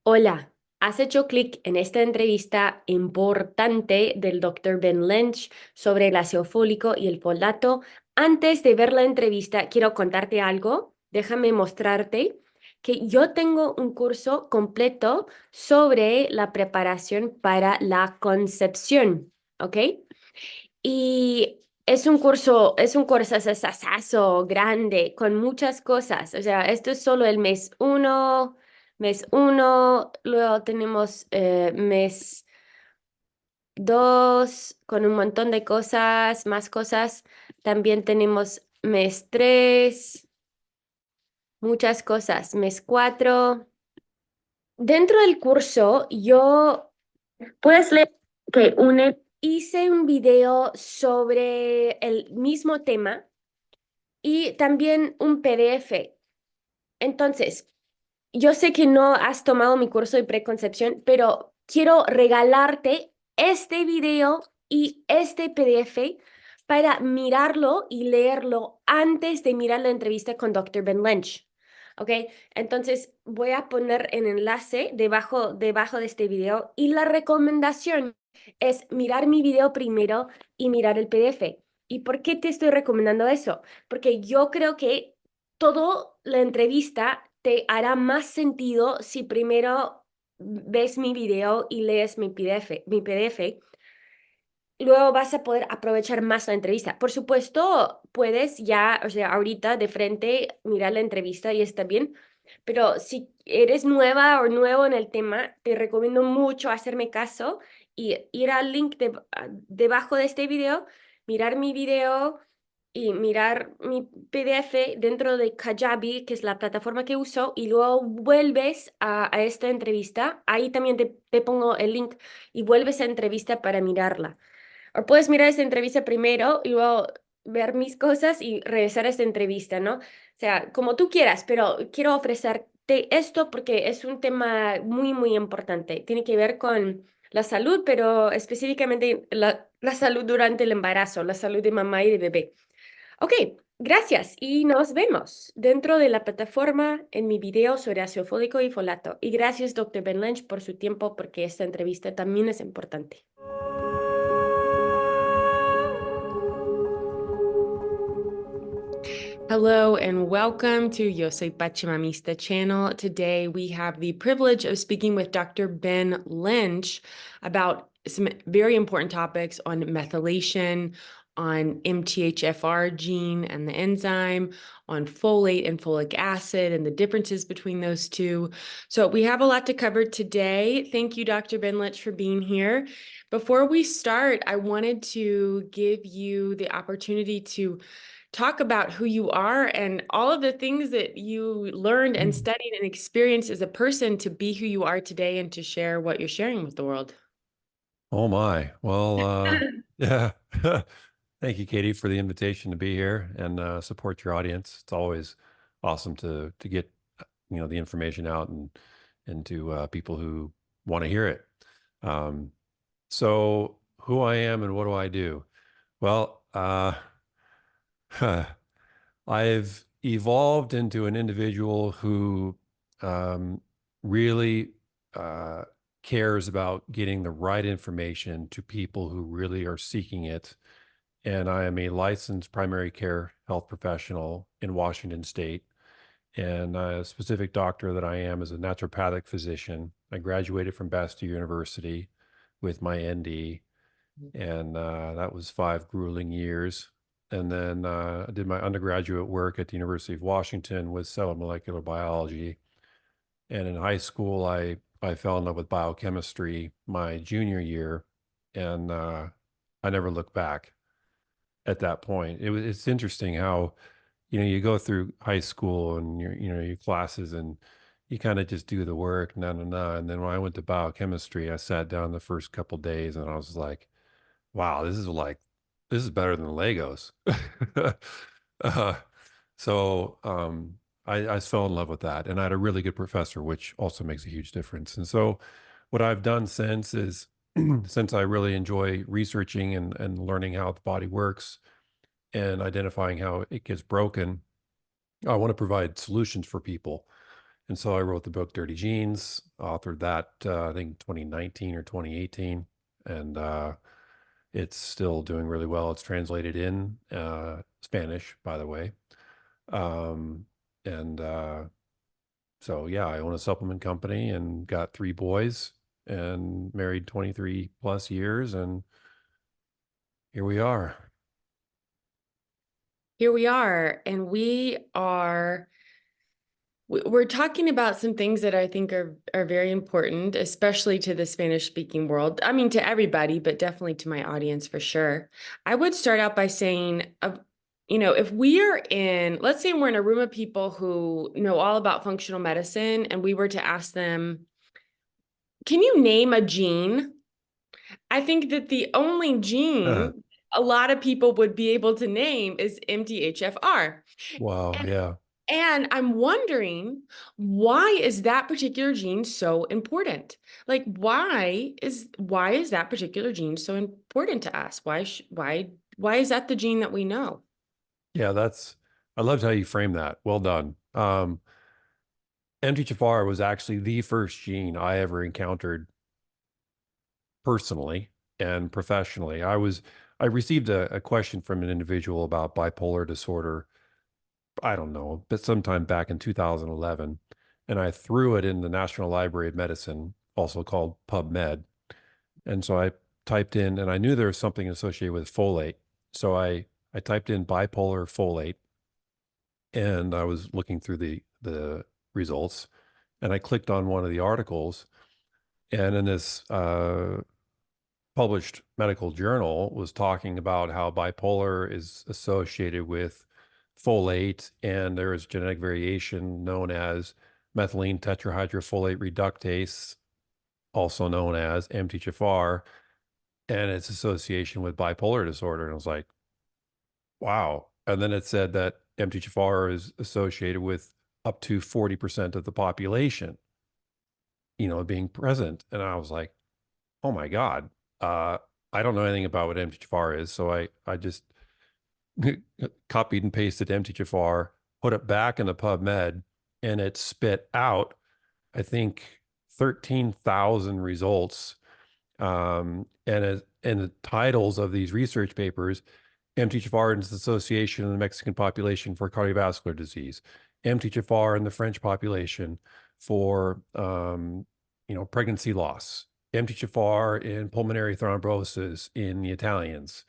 Hola, has hecho clic en esta entrevista importante del Dr. Ben Lynch sobre el ácido fólico y el folato. Antes de ver la entrevista, quiero contarte algo. Déjame mostrarte que yo tengo un curso completo sobre la preparación para la concepción, ¿ok? Y es un curso sasazo, grande, con muchas cosas. O sea, esto es solo el mes uno, luego tenemos mes dos, con un montón de cosas, más cosas. También tenemos mes tres, muchas cosas. Mes cuatro. Dentro del curso, puedes leer que hice un video sobre el mismo tema y también un PDF. Entonces, yo sé que no has tomado mi curso de preconcepción, pero quiero regalarte este video y este PDF para mirarlo y leerlo antes de mirar la entrevista con Dr. Ben Lynch. ¿Ok? Entonces voy a poner el enlace debajo de este video y la recomendación es mirar mi video primero y mirar el PDF. ¿Y por qué te estoy recomendando eso? Porque yo creo que toda la entrevista te hará más sentido si primero ves mi video y lees mi PDF. Luego vas a poder aprovechar más la entrevista. Por supuesto, puedes ya, o sea, ahorita de frente mirar la entrevista y está bien, pero si eres nueva o nuevo en el tema, te recomiendo mucho hacerme caso y ir al link debajo de este video, mirar mi video y mirar mi PDF dentro de Kajabi, que es la plataforma que uso, y luego vuelves a esta entrevista. Ahí también te pongo el link y vuelves a entrevista para mirarla. O puedes mirar esta entrevista primero y luego ver mis cosas y regresar a esta entrevista, ¿no? O sea, como tú quieras, pero quiero ofrecerte esto porque es un tema muy, muy importante. Tiene que ver con la salud, pero específicamente la salud durante el embarazo, la salud de mamá y de bebé. Ok, gracias y nos vemos dentro de la plataforma en mi video sobre ácido fólico y folato. Y gracias, Dr. Ben Lynch, por su tiempo porque esta entrevista también es importante. Hello and welcome to Yo Soy Pachamamista channel. Today we have the privilege of speaking with Dr. Ben Lynch about some very important topics on methylation, on MTHFR gene and the enzyme, on folate and folic acid and the differences between those two. So we have a lot to cover today. Thank you, Dr. Ben Lynch, for being here. Before we start, I wanted to give you the opportunity to talk about who you are and all of the things that you learned and studied and experienced as a person to be who you are today and to share what you're sharing with the world. Oh my. Well, yeah. Thank you, Katie, for the invitation to be here and support your audience. It's always awesome to get the information out and to people who want to hear it. Um, so who I am and what do I do? Well, I've evolved into an individual who um, really uh, cares about getting the right information to people who really are seeking it. And I am a licensed primary care health professional in Washington State. And a specific doctor that I am is a naturopathic physician. I graduated from Bastyr University with my ND, and that was 5 grueling years. And then I did my undergraduate work at the University of Washington with cell and molecular biology. And in high school, I fell in love with biochemistry my junior year, and I never looked back at that point. It's interesting how you go through high school and your classes and you kind of just do the work, and then when I went to biochemistry, I sat down the first couple days and I was like, wow, this is better than Legos. uh, so I fell in love with that, and I had a really good professor, which also makes a huge difference. And so, what I've done since is, since I really enjoy researching and learning how the body works and identifying how it gets broken, I want to provide solutions for people. And so I wrote the book Dirty Genes, authored that, I think 2019 or 2018. And it's still doing really well. It's translated in Spanish, by the way. And so, yeah, I own a supplement company and got 3 boys and married 23 plus years. And here we are. Here we are, and we're talking about some things that I think are very important, especially to the Spanish speaking world. I mean, to everybody, but definitely to my audience for sure. I would start out by saying, if we are let's say we're in a room of people who know all about functional medicine, and we were to ask them, can you name a gene? I think that the only gene a lot of people would be able to name is MTHFR. Wow. And Yeah. And I'm wondering, why is that particular gene so important? Like, why is that particular gene so important to us? Why is that the gene that we know? Yeah. I loved how you framed that. Well done. MTHFR was actually the first gene I ever encountered personally and professionally. I received a question from an individual about bipolar disorder. I don't know, but sometime back in 2011, and I threw it in the National Library of Medicine, also called PubMed. And so I typed in, and I knew there was something associated with folate. So I typed in bipolar folate, and I was looking through the results, and I clicked on one of the articles, and in this published medical journal was talking about how bipolar is associated with folate, and there is genetic variation known as methylene tetrahydrofolate reductase, also known as MTHFR, and its association with bipolar disorder. And I was like, wow. And then it said that MTHFR is associated with up to 40% of the population, being present. And I was like, oh my God. I don't know anything about what MTHFR is. So I just copied and pasted MTHFR, put it back in the PubMed, and it spit out, I think, 13,000 results. And the titles of these research papers: MTHFR and its association in the Mexican population for cardiovascular disease, MTHFR in the French population for pregnancy loss, MTHFR in pulmonary thrombosis in the Italians,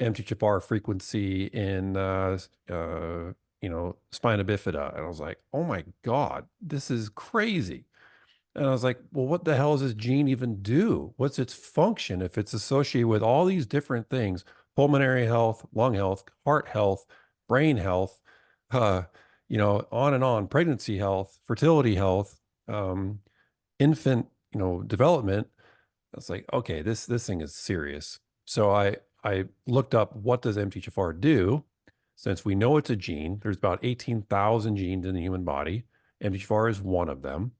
MTHFR frequency in spina bifida. And I was like, oh my God, this is crazy. And I was like, well, what the hell does this gene even do? What's its function if it's associated with all these different things: pulmonary health, lung health, heart health, brain health, on and on, pregnancy health, fertility health, infant, development. I was like, okay, this thing is serious. So I looked up, what does MTHFR do? Since we know it's a gene, there's about 18,000 genes in the human body. MTHFR is one of them.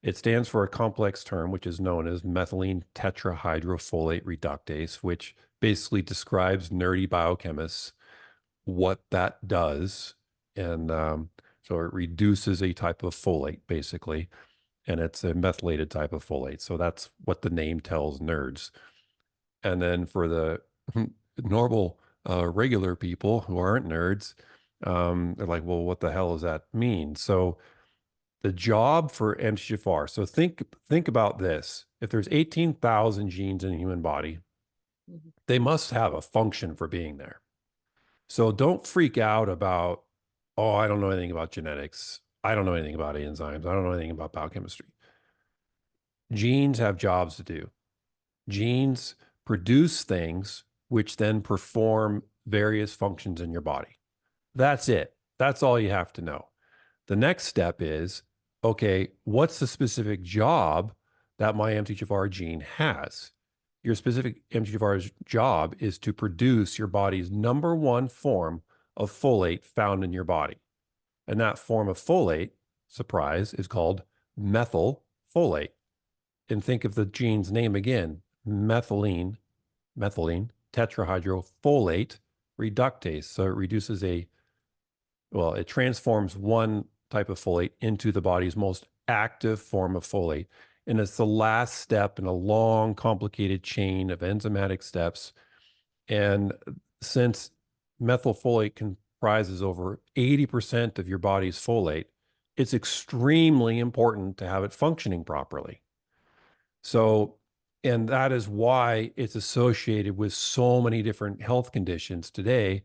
It stands for a complex term, which is known as methylene tetrahydrofolate reductase, which basically describes nerdy biochemists what that does. And so it reduces a type of folate, basically, and it's a methylated type of folate. So that's what the name tells nerds. And then for the normal, regular people who aren't nerds, they're like, well, what the hell does that mean? So the job for MTHFR. So think about this. If there's 18,000 genes in the human body, they must have a function for being there. So don't freak out about, oh, I don't know anything about genetics. I don't know anything about enzymes. I don't know anything about biochemistry. Genes have jobs to do. Genes produce things which then perform various functions in your body. That's it. That's all you have to know. The next step is, okay, what's the specific job that my MTHFR gene has? Your specific MTHFR's job is to produce your body's number one form of folate found in your body. And that form of folate, surprise, is called methylfolate. And think of the gene's name again: methylene tetrahydrofolate reductase. So it transforms one type of folate into the body's most active form of folate. And it's the last step in a long, complicated chain of enzymatic steps. And since methylfolate comprises over 80% of your body's folate, it's extremely important to have it functioning properly. So, and that is why it's associated with so many different health conditions today,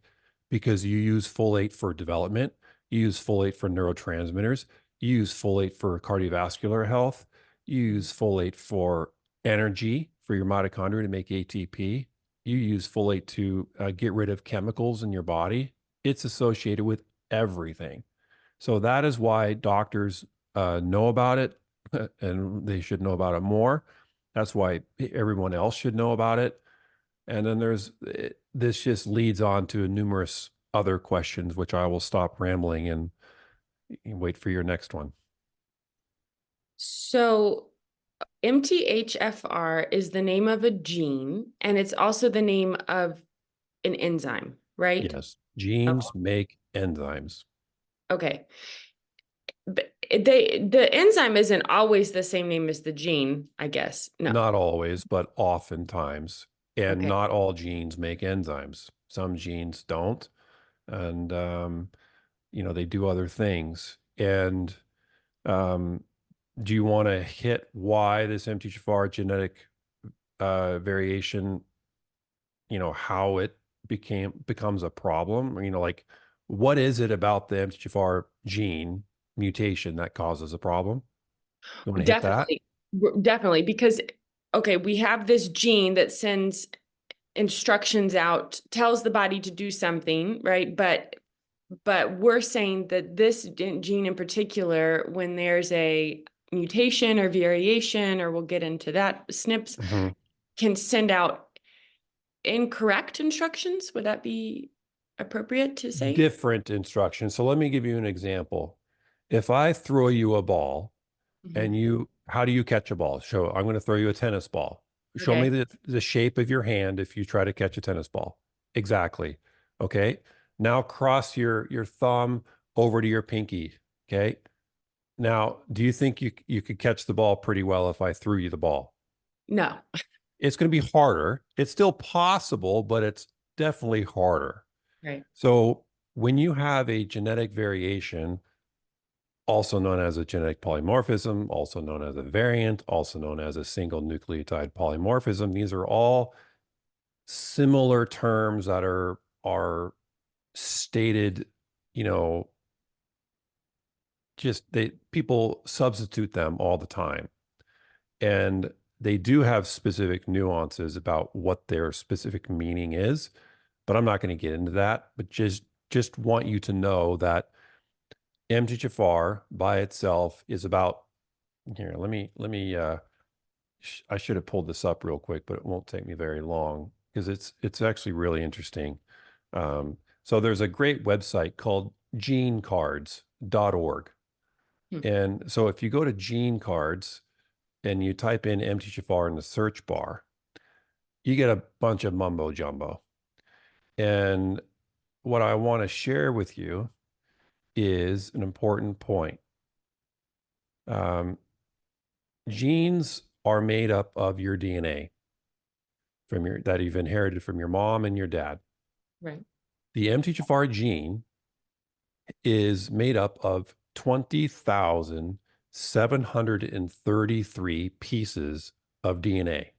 because you use folate for development, you use folate for neurotransmitters, you use folate for cardiovascular health, you use folate for energy for your mitochondria to make ATP, you use folate to get rid of chemicals in your body. It's associated with everything. So that is why doctors know about it, and they should know about it more. That's why everyone else should know about it. And then this just leads on to numerous other questions, which I will stop rambling and wait for your next one. So MTHFR is the name of a gene, and it's also the name of an enzyme, right? Yes, genes make enzymes. Okay. But the enzyme isn't always the same name as the gene, I guess. No. Not always, but oftentimes. And Okay. not all genes make enzymes. Some genes don't. And, they do other things. And do you want to hit why this MTHFR genetic variation, how it becomes a problem? Like, what is it about the MTHFR gene mutation that causes a problem? You want to hit that? Definitely, because okay, we have this gene that sends instructions out, tells the body to do something, right? But we're saying that this gene in particular, when there's a mutation or variation, or we'll get into that, SNPs can send out incorrect instructions. Would that be appropriate to say? Different instructions. So let me give you an example. If I throw you a ball and how do you catch a ball? I'm going to throw you a tennis ball. Show me the shape of your hand if you try to catch a tennis ball. Exactly. Okay. Now cross your thumb over to your pinky. Okay. Now, do you think you could catch the ball pretty well if I threw you the ball? No. It's going to be harder. It's still possible, but it's definitely harder. Right. So when you have a genetic variation, also known as a genetic polymorphism, also known as a variant, also known as a single nucleotide polymorphism, these are all similar terms that are stated, people substitute them all the time. And they do have specific nuances about what their specific meaning is, but I'm not going to get into that, but just want you to know that MTHFR by itself is about, here, let me I should have pulled this up real quick, but it won't take me very long because it's actually really interesting. So there's a great website called genecards.org. And so if you go to Gene Cards and you type in MTHFR in the search bar, you get a bunch of mumbo jumbo. And what I want to share with you is an important point. Genes are made up of your DNA that you've inherited from your mom and your dad. Right. The MTHFR gene is made up of 20,733 pieces of DNA.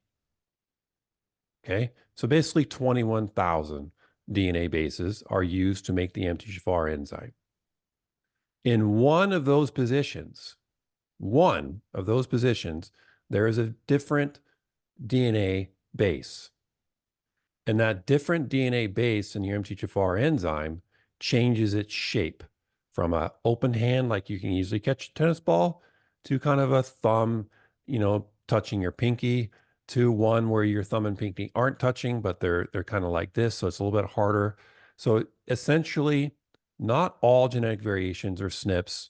Okay, so basically 21,000 DNA bases are used to make the MTHFR enzyme. In one of those positions, there is a different DNA base. And that different DNA base in your MTHFR enzyme changes its shape from an open hand, like you can easily catch a tennis ball, to kind of a thumb, touching your pinky, to one where your thumb and pinky aren't touching, but they're kind of like this. So it's a little bit harder. So essentially, not all genetic variations or SNPs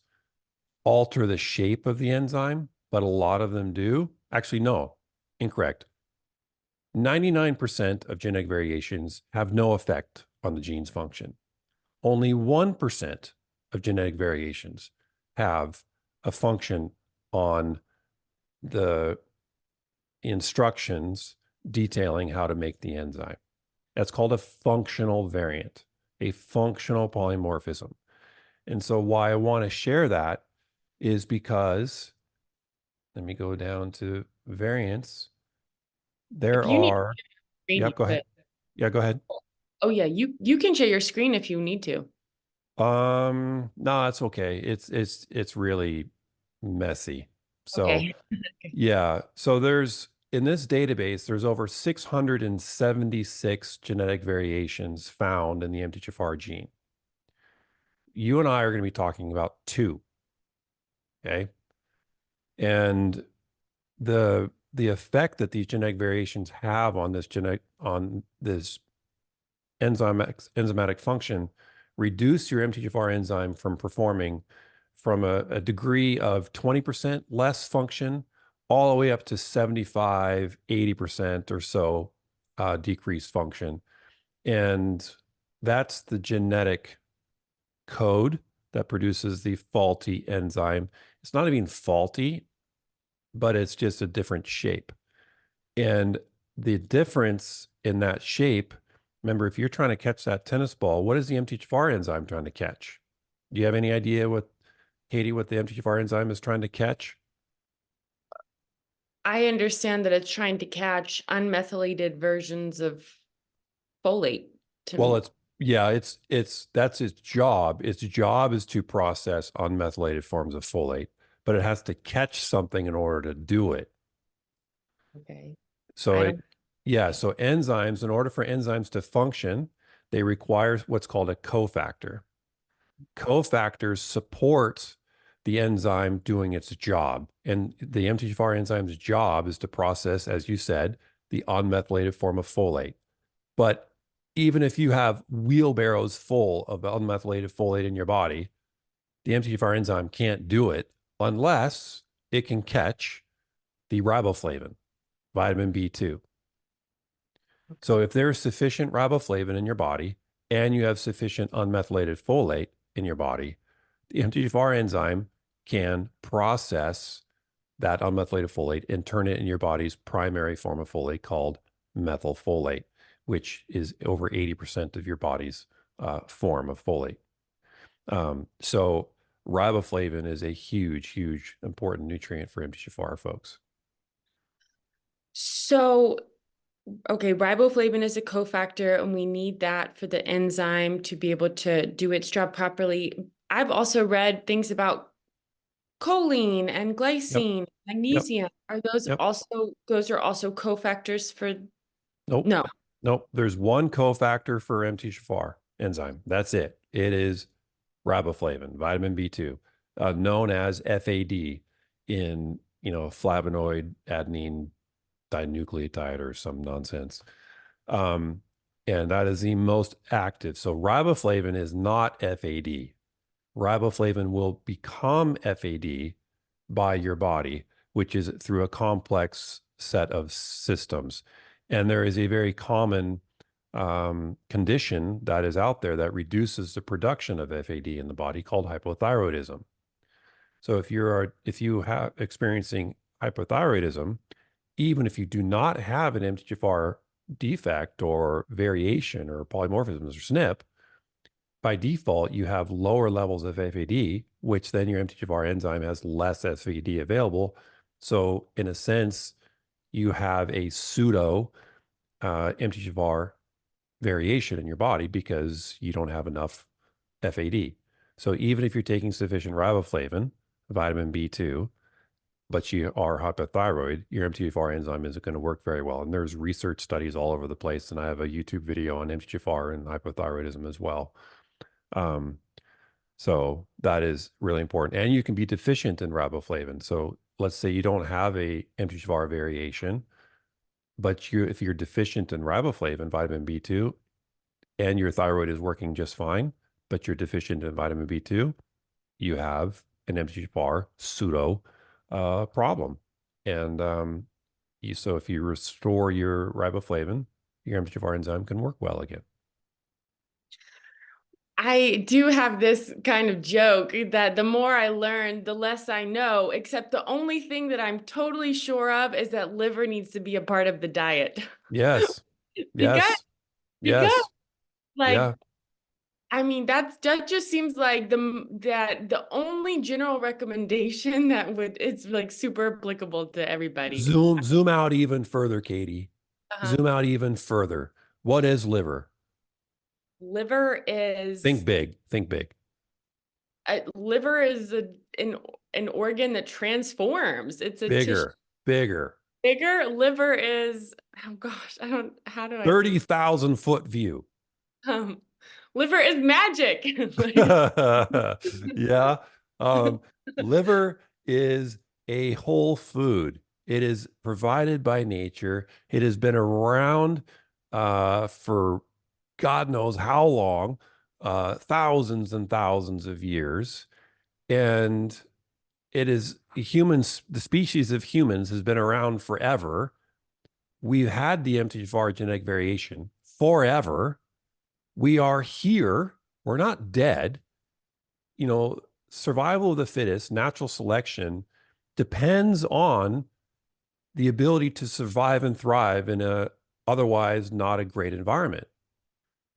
alter the shape of the enzyme, but a lot of them do. Actually, no, incorrect. 99% of genetic variations have no effect on the gene's function. Only 1% of genetic variations have a function on the instructions detailing how to make the enzyme. That's called a functional variant, a functional polymorphism. And so why I want to share that is because, let me go down to variants. There If you need are, screen, yep, go ahead. Yeah, go ahead. Oh yeah, you can share your screen if you need to. No, that's okay. It's really messy. So Okay. yeah, so there's in this database, there's over 676 genetic variations found in the MTHFR gene. You and I are going to be talking about two, okay? And the effect that these genetic variations have on this enzymatic function reduce your MTHFR enzyme from performing from a degree of 20% less function all the way up to 75, 80% or so decreased function. And that's the genetic code that produces the faulty enzyme. It's not even faulty, but it's just a different shape. And the difference in that shape, remember, if you're trying to catch that tennis ball, what is the MTHFR enzyme trying to catch? Do you have any idea Katie, what the MTHFR enzyme is trying to catch? I understand that it's trying to catch unmethylated versions of folate to Well, that's its job. Its job is to process unmethylated forms of folate, but it has to catch something in order to do it. Okay. So so enzymes, in order for enzymes to function, they require what's called a cofactor. Cofactors support the enzyme doing its job. And the MTHFR enzyme's job is to process, as you said, the unmethylated form of folate. But even if you have wheelbarrows full of unmethylated folate in your body, the MTHFR enzyme can't do it unless it can catch the riboflavin, vitamin B2. So if there's sufficient riboflavin in your body and you have sufficient unmethylated folate in your body, the MTHFR enzyme can process that unmethylated folate and turn it in your body's primary form of folate called methylfolate, which is over 80% of your body's form of folate. So riboflavin is a huge, huge important nutrient for MTHFR folks. So, okay, riboflavin is a cofactor, and we need that for the enzyme to be able to do its job properly. I've also read things about choline and glycine, magnesium. Are those Yep. are also cofactors for? Nope. No. Nope. There's one cofactor for MTHFR enzyme. That's it. It is riboflavin, vitamin B2, known as FAD in, flavonoid adenine dinucleotide or some nonsense. And that is the most active. So riboflavin is not FAD. Riboflavin will become FAD by your body, which is through a complex set of systems. And there is a very common condition that is out there that reduces the production of FAD in the body called hypothyroidism. So if you have experiencing hypothyroidism, even if you do not have an MTHFR defect or variation or polymorphisms or SNP, by default, you have lower levels of FAD, which then your MTHFR enzyme has less FAD available. So in a sense, you have a pseudo MTHFR variation in your body because you don't have enough FAD. So even if you're taking sufficient riboflavin, vitamin B2, but you are hypothyroid, your MTHFR enzyme isn't going to work very well. And there's research studies all over the place. And I have a YouTube video on MTHFR and hypothyroidism as well. So that is really important. And you can be deficient in riboflavin. So let's say you don't have a MTHFR variation, but if you're deficient in riboflavin, vitamin B2, and your thyroid is working just fine, but you're deficient in vitamin B2, you have an MTHFR pseudo problem. And so if you restore your riboflavin, your MTHFR enzyme can work well again. I do have this kind of joke that the more I learn, the less I know, except the only thing that I'm totally sure of is that liver needs to be a part of the diet. Yes. Because, Yes. because Yes. like, Yeah. I mean, that just seems like the only general recommendation that it's like super applicable to everybody. Zoom out even further, Katie. Uh-huh. Zoom out even further. What is liver? Liver is Think big. Think big. liver is an organ that transforms. It's a tissue. Bigger. Bigger. Bigger. Liver is, oh gosh, I don't, how do I say? 30,000-foot view. Liver is magic. Yeah. Liver is a whole food. It is provided by nature. It has been around for God knows how long, thousands and thousands of years. And it is humans, the species of humans has been around forever. We've had the MTHFR genetic variation forever. We are here. We're not dead. You know, survival of the fittest, natural selection depends on the ability to survive and thrive in a otherwise not a great environment.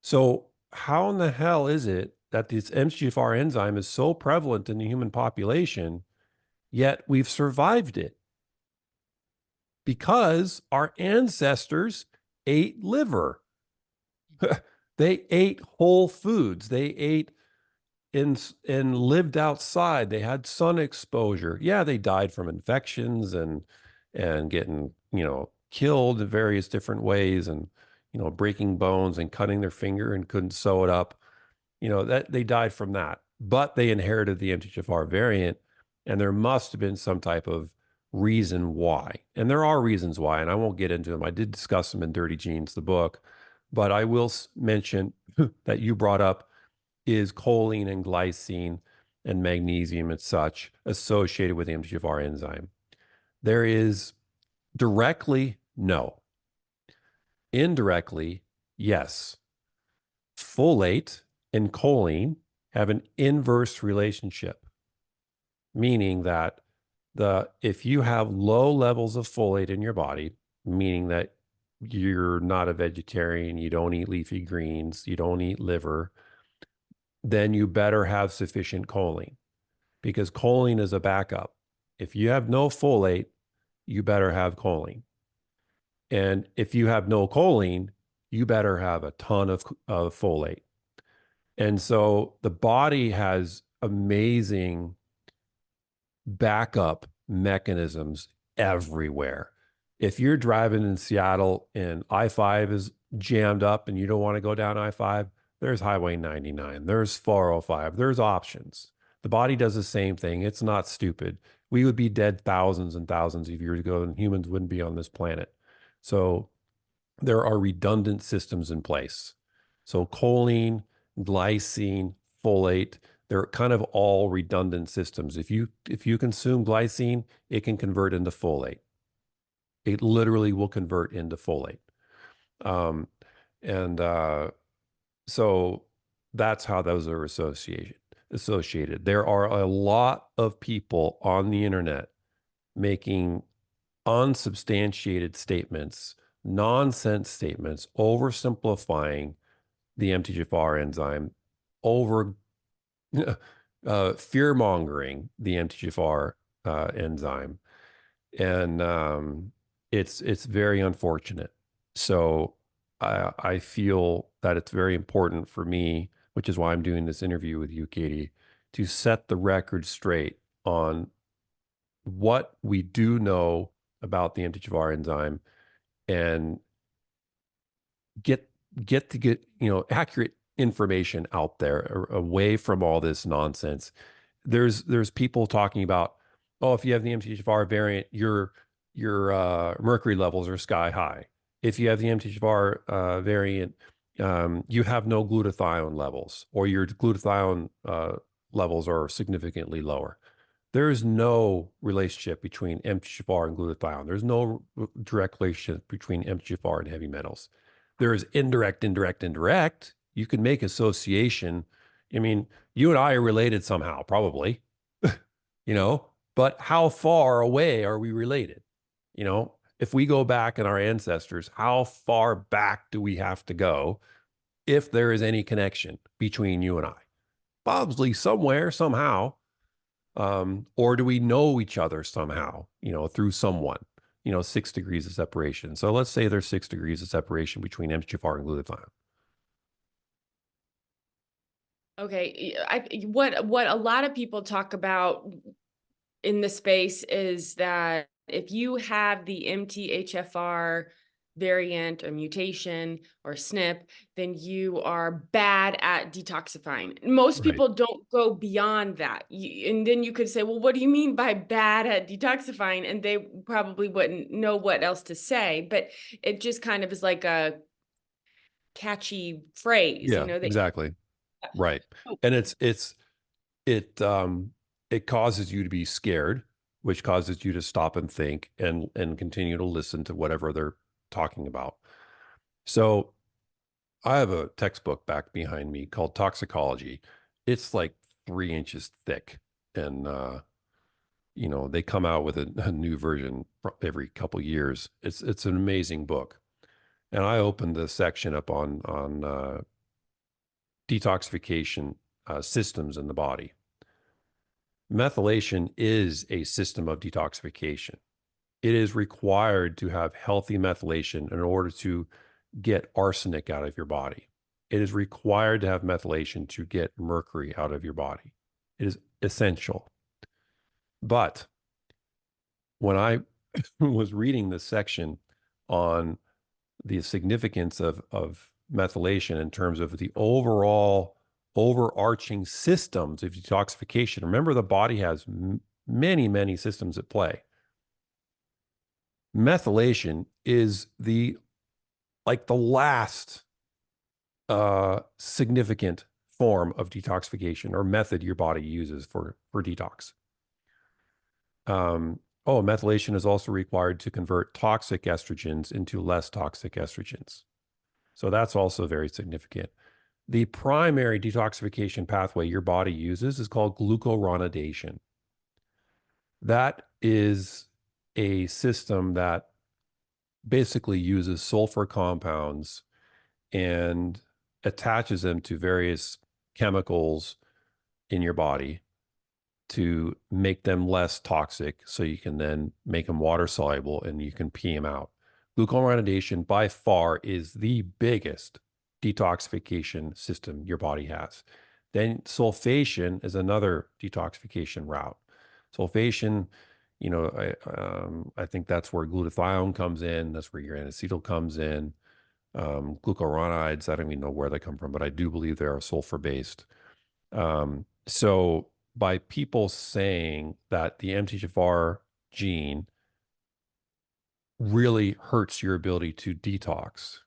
So how in the hell is it that this MTHFR enzyme is so prevalent in the human population, yet we've survived it? Because our ancestors ate liver. They ate whole foods. They ate and lived outside. They had sun exposure. Yeah, they died from infections and getting, killed in various different ways and, breaking bones and cutting their finger and couldn't sew it up. That they died from that. But they inherited the MTHFR variant, and there must have been some type of reason why. And there are reasons why, and I won't get into them. I did discuss them in Dirty Genes, the book, but I will mention that you brought up is choline and glycine and magnesium and such associated with the MTHFR enzyme. There is directly, no. Indirectly, yes. Folate and choline have an inverse relationship, meaning that if you have low levels of folate in your body, meaning that you're not a vegetarian, you don't eat leafy greens, you don't eat liver, then you better have sufficient choline, because choline is a backup. If you have no folate, you better have choline. And if you have no choline, you better have a ton of folate. And so the body has amazing backup mechanisms everywhere. If you're driving in Seattle and I-5 is jammed up and you don't want to go down I-5, there's Highway 99, there's 405, there's options. The body does the same thing. It's not stupid. We would be dead thousands and thousands of years ago and humans wouldn't be on this planet. So there are redundant systems in place. So choline, glycine, folate, they're kind of all redundant systems. If you consume glycine, it can convert into folate. It literally will convert into folate. So that's how those are associated. There are a lot of people on the internet making unsubstantiated statements, nonsense statements, oversimplifying the MTHFR enzyme, fear-mongering the MTHFR enzyme. And it's very unfortunate. So I feel that it's very important for me, which is why I'm doing this interview with you, Katie, to set the record straight on what we do know about the MTHFR enzyme and get accurate information out there away from all this nonsense. There's people talking about, oh, if you have the MTHFR variant, your mercury levels are sky high. If you have the MTHFR variant, you have no glutathione levels, or your glutathione levels are significantly lower. There is no relationship between MTHFR and glutathione. There's no direct relationship between MTHFR and heavy metals. There is indirect. You can make association I mean, you and I are related somehow, probably, you know, but how far away are we related? You know, if we go back in our ancestors, how far back do we have to go if there is any connection between you and I? Probably somewhere, somehow. Or do we know each other somehow, you know, through someone, you know, 6 degrees of separation. So let's say there's 6 degrees of separation between MTHFR and glutathione. Okay, what a lot of people talk about in the space is that if you have the MTHFR variant or mutation or SNP, then you are bad at detoxifying. Most Right. people don't go beyond that. And then you could say, well, what do you mean by bad at detoxifying? And they probably wouldn't know what else to say, but it just kind of is like a catchy phrase, Yeah, exactly. Right. And it causes you to be scared, which causes you to stop and think and continue to listen to whatever they're talking about. So I have a textbook back behind me called Toxicology. It's like 3 inches thick. And you know, they come out with a new version every couple years. It's an amazing book. And I opened the section up on detoxification systems in the body. Methylation is a system of detoxification. It is required to have healthy methylation in order to get arsenic out of your body. It is required to have methylation to get mercury out of your body. It is essential. But when I was reading this section on the significance of methylation in terms of the overall overarching systems of detoxification, remember the body has many, many systems at play. Methylation is the last significant form of detoxification or method your body uses for detox. Methylation is also required to convert toxic estrogens into less toxic estrogens. So that's also very significant. The primary detoxification pathway your body uses is called glucuronidation. That is a system that basically uses sulfur compounds and attaches them to various chemicals in your body to make them less toxic so you can then make them water soluble and you can pee them out. Glucuronidation by far is the biggest detoxification system your body has. Then sulfation is another detoxification route. Sulfation, you know, I think that's where glutathione comes in. That's where your N-acetyl comes in. Glucuronides, I don't even know where they come from, but I do believe they are sulfur-based. So by people saying that the MTHFR gene really hurts your ability to detox,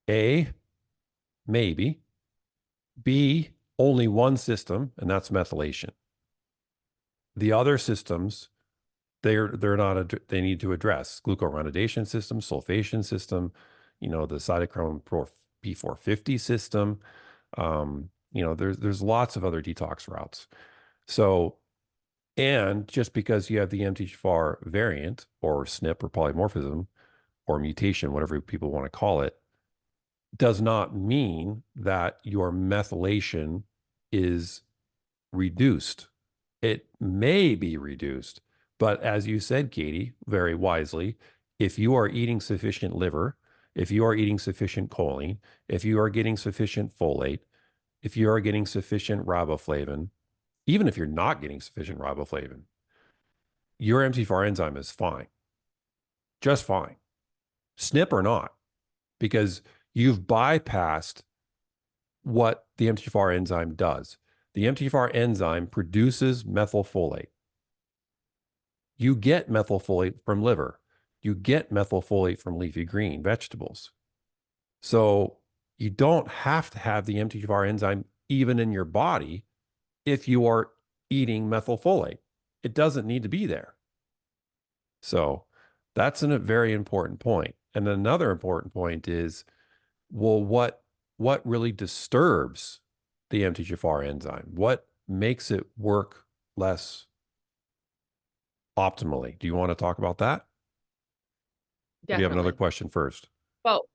A, maybe. B, only one system, and that's methylation. The other systems, they're not, they need to address glucuronidation system, sulfation system, you know, the cytochrome P450 system. You know, there's lots of other detox routes. So, and just because you have the MTHFR variant or SNP or polymorphism or mutation, whatever people want to call it, does not mean that your methylation is reduced. It may be reduced, but as you said, Katie, very wisely, if you are eating sufficient liver, if you are eating sufficient choline, if you are getting sufficient folate, if you are getting sufficient riboflavin, even if you're not getting sufficient riboflavin, your MTHFR enzyme is fine, just fine, SNP or not, because you've bypassed what the MTHFR enzyme does. The MTHFR enzyme produces methylfolate. You get methylfolate from liver. You get methylfolate from leafy green vegetables. So you don't have to have the MTHFR enzyme even in your body if you are eating methylfolate. It doesn't need to be there. So that's a very important point. And another important point is, well, what really disturbs the MTHFR enzyme? What makes it work less optimally? Do you want to talk about that? Or do you have another Definitely. question first? Well,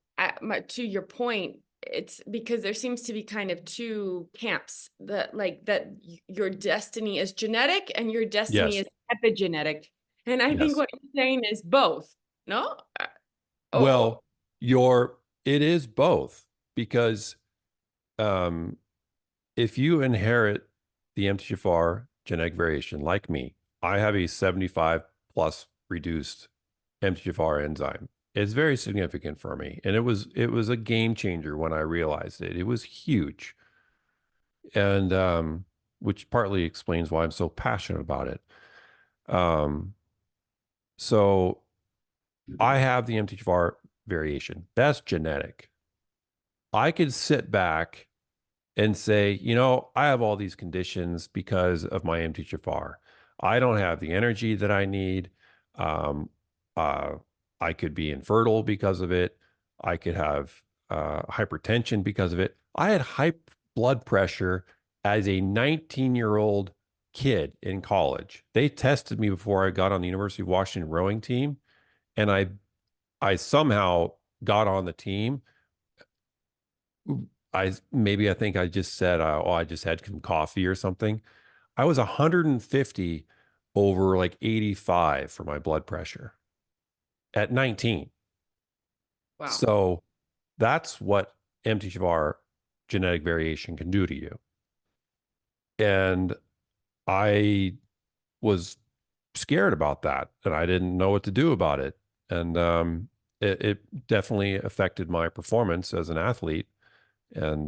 to your point, it's because there seems to be kind of two camps that your destiny is genetic and your destiny Yes. is epigenetic. And I think Yes. what you're saying is both, no? Oh, Well, it is both, because if you inherit the MTHFR genetic variation, like me, I have a 75 plus reduced MTHFR enzyme. It's very significant for me, and it was a game changer when I realized it. It was huge, and which partly explains why I'm so passionate about it. So I have the MTHFR variation. That's genetic. I could sit back and say, you know, I have all these conditions because of my MTHFR. I don't have the energy that I need. Um, uh, I could be infertile because of it. I could have hypertension because of it. I had high blood pressure as a 19-year-old kid in college. They tested me before I got on the University of Washington rowing team, and I somehow got on the team. I think I just said, oh, I just had some coffee or something. I was 150 over like 85 for my blood pressure at 19. wow. So that's what MTHFR genetic variation can do to you. And I was scared about that, and I didn't know what to do about it. And it definitely affected my performance as an athlete. And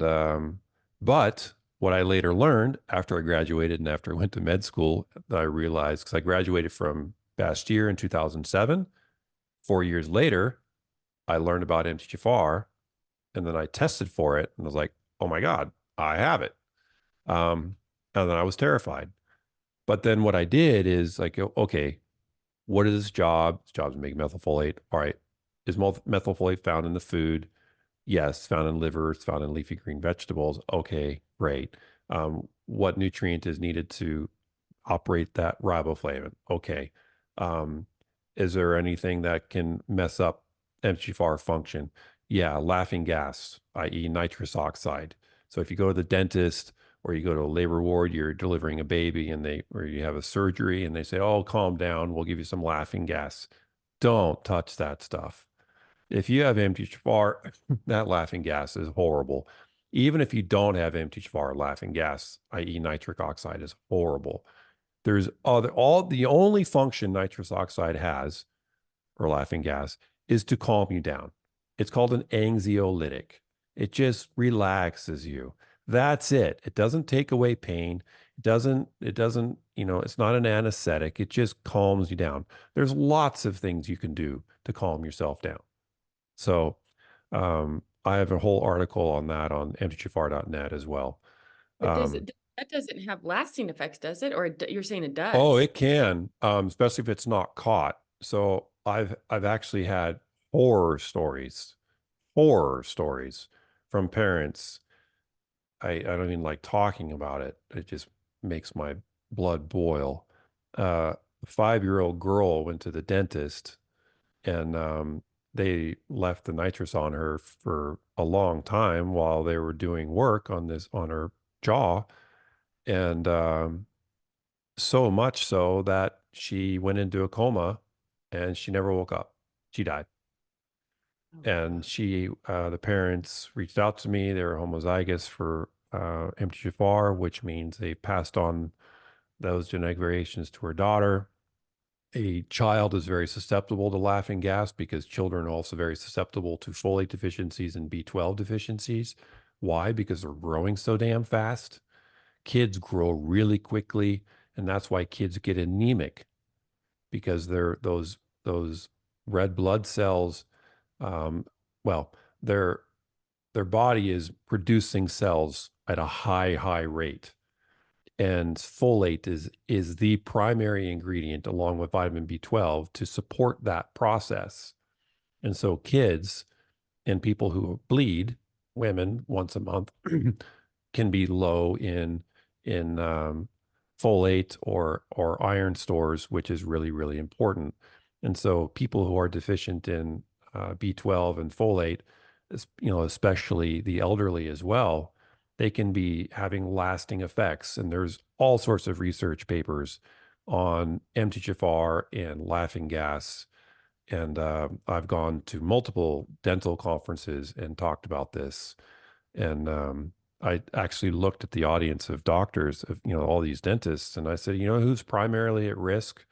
but what I later learned after I graduated and after I went to med school, that I realized, because I graduated from Bastyr in 2007, 4 years later, I learned about MTHFR, and then I tested for it, and I was like, oh my God, I have it. And then I was terrified. But then what I did is like, okay, what is this job? This job is to make methylfolate. All right. Is methylfolate found in the food? Yes, found in liver, it's found in leafy green vegetables. Okay, great. What nutrient is needed to operate that riboflavin? Okay. Um, is there anything that can mess up MTHFR function? Yeah, laughing gas, i.e. nitrous oxide. So if you go to the dentist or you go to a labor ward, you're delivering a baby or you have a surgery and they say, oh, calm down, we'll give you some laughing gas. Don't touch that stuff. If you have MTHFR, that laughing gas is horrible. Even if you don't have MTHFR, laughing gas, i.e. nitric oxide, is horrible. There's the only function nitrous oxide has, or laughing gas, is to calm you down. It's called an anxiolytic. It just relaxes you. That's it. It doesn't take away pain. It doesn't, it's not an anesthetic. It just calms you down. There's lots of things you can do to calm yourself down. So I have a whole article on that on mthfr.net as well. But that doesn't have lasting effects, does it? Or you're saying it does? Oh, it can, especially if it's not caught. So I've actually had horror stories from parents. I don't even like talking about it. It just makes my blood boil. A 5-year-old girl went to the dentist, and they left the nitrous on her for a long time while they were doing work on her jaw, and so much so that she went into a coma and she never woke up. She died. Oh, And the parents reached out to me. They were homozygous for MTHFR, which means they passed on those genetic variations to her daughter. A child is very susceptible to laughing gas because children are also very susceptible to folate deficiencies and B12 deficiencies. Why? Because they're growing so damn fast. Kids grow really quickly, and that's why kids get anemic, because those red blood cells, well, their body is producing cells at a high rate. And folate is the primary ingredient, along with vitamin B12, to support that process. And so kids and people who bleed, women once a month, can be low in folate or iron stores, which is really, really important. And so people who are deficient in B12 and folate, especially the elderly as well, they can be having lasting effects. And there's all sorts of research papers on MTHFR and laughing gas. And I've gone to multiple dental conferences and talked about this. And I actually looked at the audience of doctors, of all these dentists, and I said, who's primarily at risk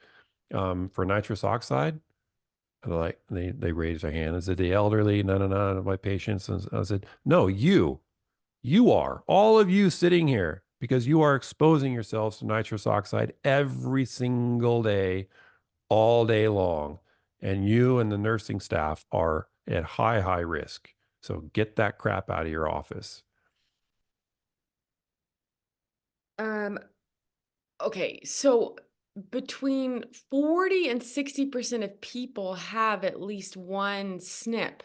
for nitrous oxide? And they raised their hand and said, the elderly, none of my patients. And I said, no, you are, all of you sitting here, because you are exposing yourselves to nitrous oxide every single day, all day long. And you and the nursing staff are at high risk. So get that crap out of your office. Okay, so between 40 and 60% of people have at least one SNP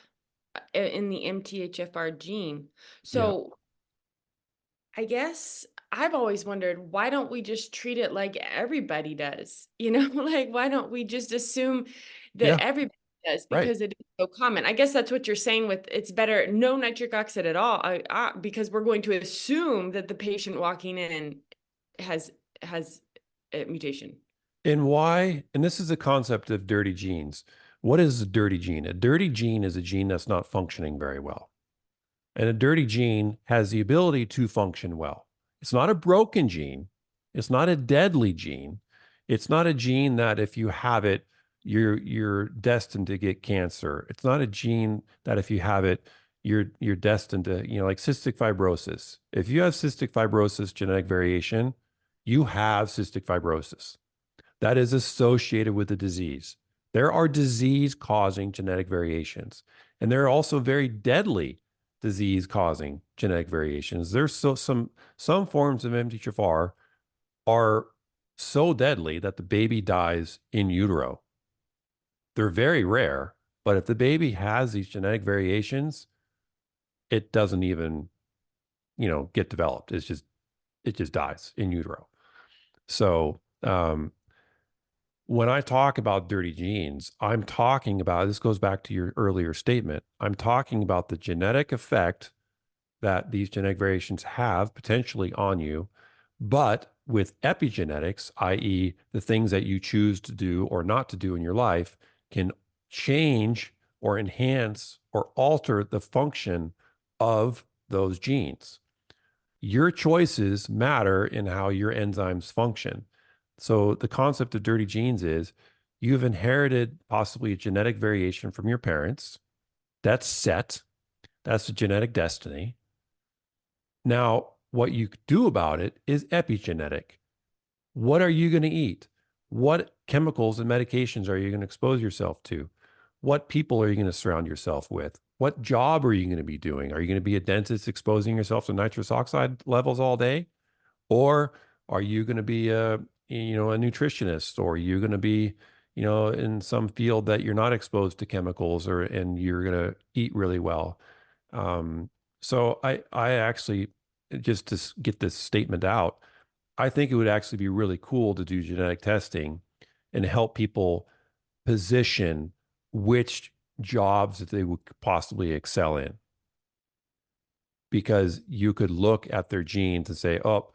in the MTHFR gene. So I guess I've always wondered, why don't we just treat it like everybody does? Like, why don't we just assume that everybody does, because it is so common? I guess that's what you're saying with it's better no nitric oxide at all, because we're going to assume that the patient walking in has a mutation. And why? And this is the concept of dirty genes. What is a dirty gene? A dirty gene is a gene that's not functioning very well. And a dirty gene has the ability to function well. It's not a broken gene. It's not a deadly gene. It's not a gene that if you have it, you're destined to get cancer. It's not a gene that if you have it, you're destined to, like cystic fibrosis. If you have cystic fibrosis genetic variation, you have cystic fibrosis. That is associated with the disease. There are disease-causing genetic variations, and there are also very deadly disease-causing genetic variations. There's some forms of MTHFR are so deadly that the baby dies in utero. They're very rare, but if the baby has these genetic variations, it doesn't even, get developed. It just dies in utero. So when I talk about dirty genes, I'm talking about, this goes back to your earlier statement, I'm talking about the genetic effect that these genetic variations have potentially on you, but with epigenetics, i.e. the things that you choose to do or not to do in your life, can change or enhance or alter the function of those genes. Your choices matter in how your enzymes function. So the concept of dirty genes is you've inherited possibly a genetic variation from your parents. That's set. That's a genetic destiny. Now, what you do about it is epigenetic. What are you going to eat? What chemicals and medications are you going to expose yourself to? What people are you going to surround yourself with? What job are you going to be doing? Are you going to be a dentist exposing yourself to nitrous oxide levels all day? Or are you going to be a nutritionist, or you're going to be, in some field that you're not exposed to chemicals, and you're going to eat really well. So I actually, just to get this statement out, I think it would actually be really cool to do genetic testing and help people position which jobs that they would possibly excel in. Because you could look at their genes and say, oh,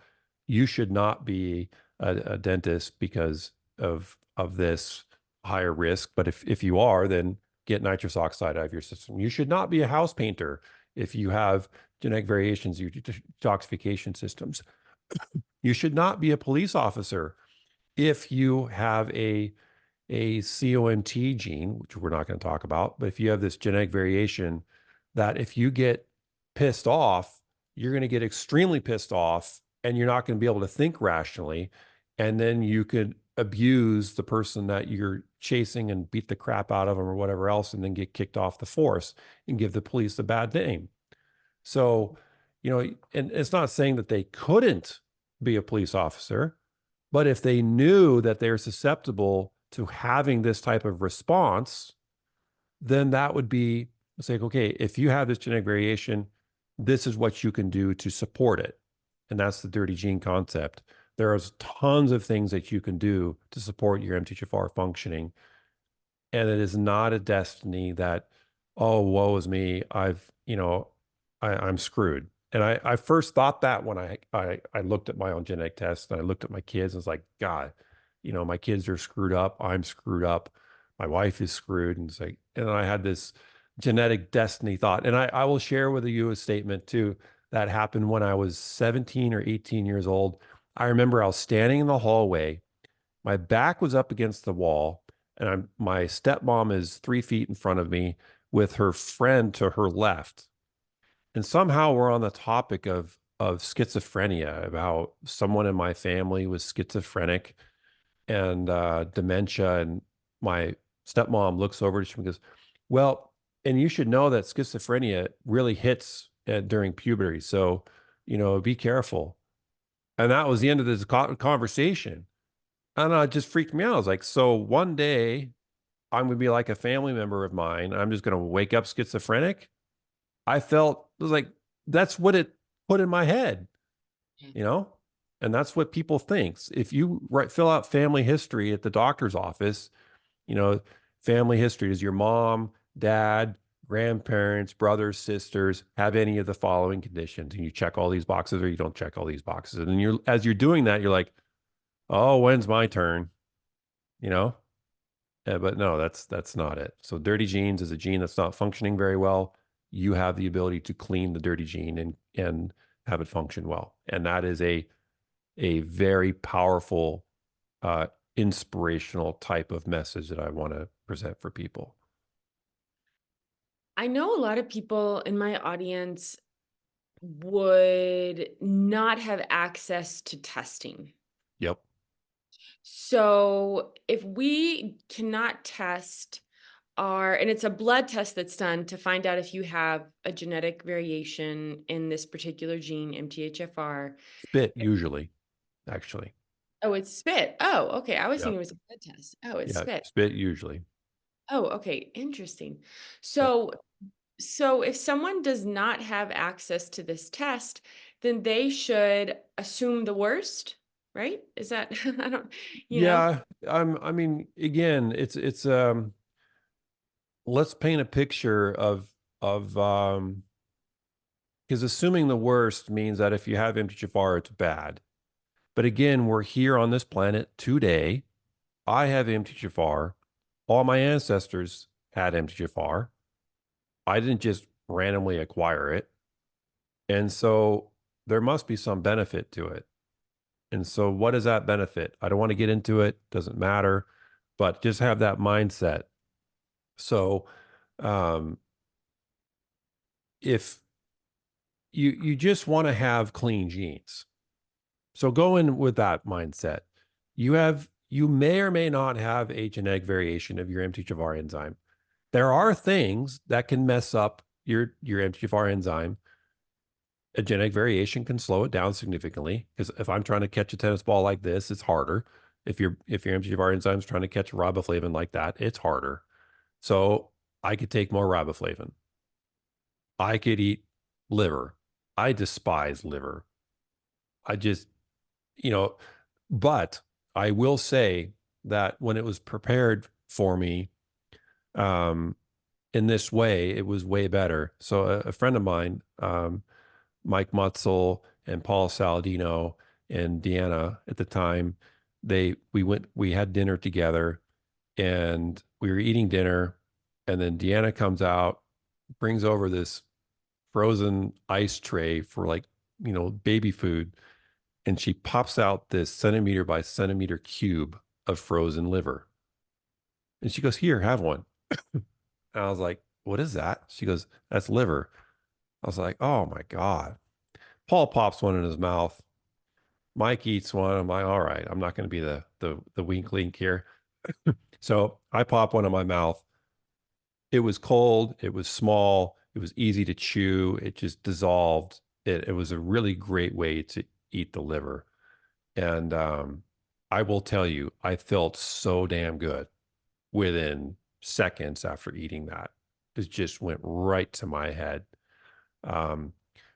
you should not be a dentist because of this higher risk. But if you are, then get nitrous oxide out of your system. You should not be a house painter if you have genetic variations in your detoxification systems. You should not be a police officer if you have a COMT gene, which we're not going to talk about, but if you have this genetic variation that if you get pissed off, you're going to get extremely pissed off, and you're not going to be able to think rationally. And then you could abuse the person that you're chasing and beat the crap out of them or whatever else, and then get kicked off the force and give the police a bad name. So, and it's not saying that they couldn't be a police officer, but if they knew that they're susceptible to having this type of response, then that would be, it's like, okay, if you have this genetic variation, this is what you can do to support it. and that's the dirty gene concept. There's tons of things that you can do to support your MTHFR functioning. And it is not a destiny that, oh, woe is me. I'm screwed. And I first thought that when I looked at my own genetic test and I looked at my kids, and was like, God, my kids are screwed up. I'm screwed up. My wife is screwed. And it's like, and I had this genetic destiny thought. And I will share with you a statement too that happened when I was 17 or 18 years old. I remember I was standing in the hallway. My back was up against the wall, and my stepmom is 3 feet in front of me with her friend to her left. And somehow we're on the topic of schizophrenia, about someone in my family was schizophrenic and dementia. And my stepmom looks over to me and goes, well, and you should know that schizophrenia really hits during puberty. So, be careful. And that was the end of this conversation. And it just freaked me out. I was like, so one day I'm going to be like a family member of mine. I'm just going to wake up schizophrenic. It was like, that's what it put in my head, and that's what people think. If you fill out family history at the doctor's office, family history, does your mom, dad, grandparents, brothers, sisters have any of the following conditions? And you check all these boxes, or you don't check all these boxes. And as you're doing that, you're like, oh, when's my turn? But no, that's not it. So dirty genes is a gene that's not functioning very well. You have the ability to clean the dirty gene and have it function well. And that is a very powerful, inspirational type of message that I want to present for people. I know a lot of people in my audience would not have access to testing. Yep. So if we cannot test and it's a blood test that's done to find out if you have a genetic variation in this particular gene, MTHFR. Spit, usually, actually. Oh, it's spit. Oh, okay. I was Yep. thinking it was a blood test. Oh, it's spit. Spit, usually. Oh, okay. Interesting. So if someone does not have access to this test, then they should assume the worst, right? Is that, I don't, know. I mean, again, it's let's paint a picture of because assuming the worst means that if you have MTHFR, it's bad. But again, we're here on this planet today. I have MTHFR. All my ancestors had MTHFR. I didn't just randomly acquire it. And so there must be some benefit to it. And so what is that benefit? I don't want to get into it. Doesn't matter. But just have that mindset. So if you just want to have clean genes. So go in with that mindset. You may or may not have a genetic variation of your MTHFR enzyme. There are things that can mess up your MTHFR enzyme. A genetic variation can slow it down significantly, because if I'm trying to catch a tennis ball like this, it's harder. If your MTHFR enzyme is trying to catch riboflavin like that, it's harder. So I could take more riboflavin. I could eat liver. I despise liver. I just, but I will say that when it was prepared for me in this way, it was way better. So a friend of mine, Mike Mutzel and Paul Saladino and Deanna at the time, we had dinner together, and we were eating dinner, and then Deanna comes out, brings over this frozen ice tray for baby food. And she pops out this centimeter by centimeter cube of frozen liver. And she goes, here, have one. And I was like, what is that? She goes, that's liver. I was like, oh my God. Paul pops one in his mouth. Mike eats one. I'm like, all right, I'm not going to be the wink link here. So I pop one in my mouth. It was cold. It was small. It was easy to chew. It just dissolved. It was a really great way to eat the liver. And I will tell you, I felt so damn good within seconds after eating that. It just went right to my head.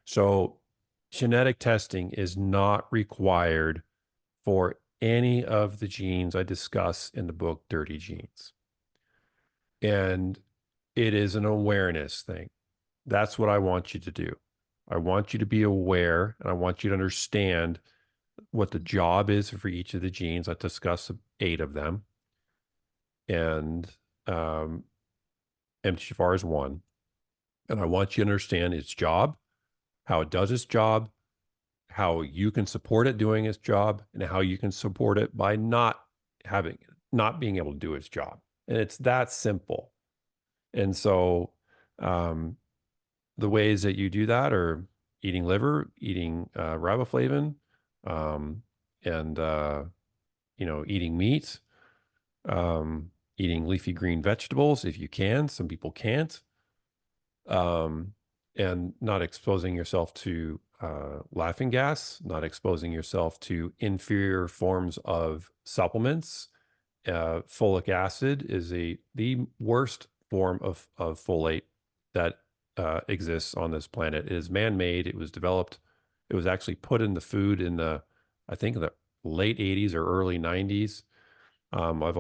So genetic testing is not required for any of the genes I discuss in the book, Dirty Genes. And it is an awareness thing. That's what I want you to do. I want you to be aware, and I want you to understand what the job is for each of the genes. I discuss 8 of them. And MTHFR is one. And I want you to understand its job, how it does its job, how you can support it doing its job, and how you can support it by not being able to do its job. And it's that simple. And so the ways that you do that are eating liver, eating riboflavin, and eating meat, eating leafy green vegetables if you can. Some people can't. And not exposing yourself to laughing gas, not exposing yourself to inferior forms of supplements. Folic acid is the worst form of folate that exists on this planet. It is man-made. It was developed. It was actually put in the food in the late 80s or early 90s. I've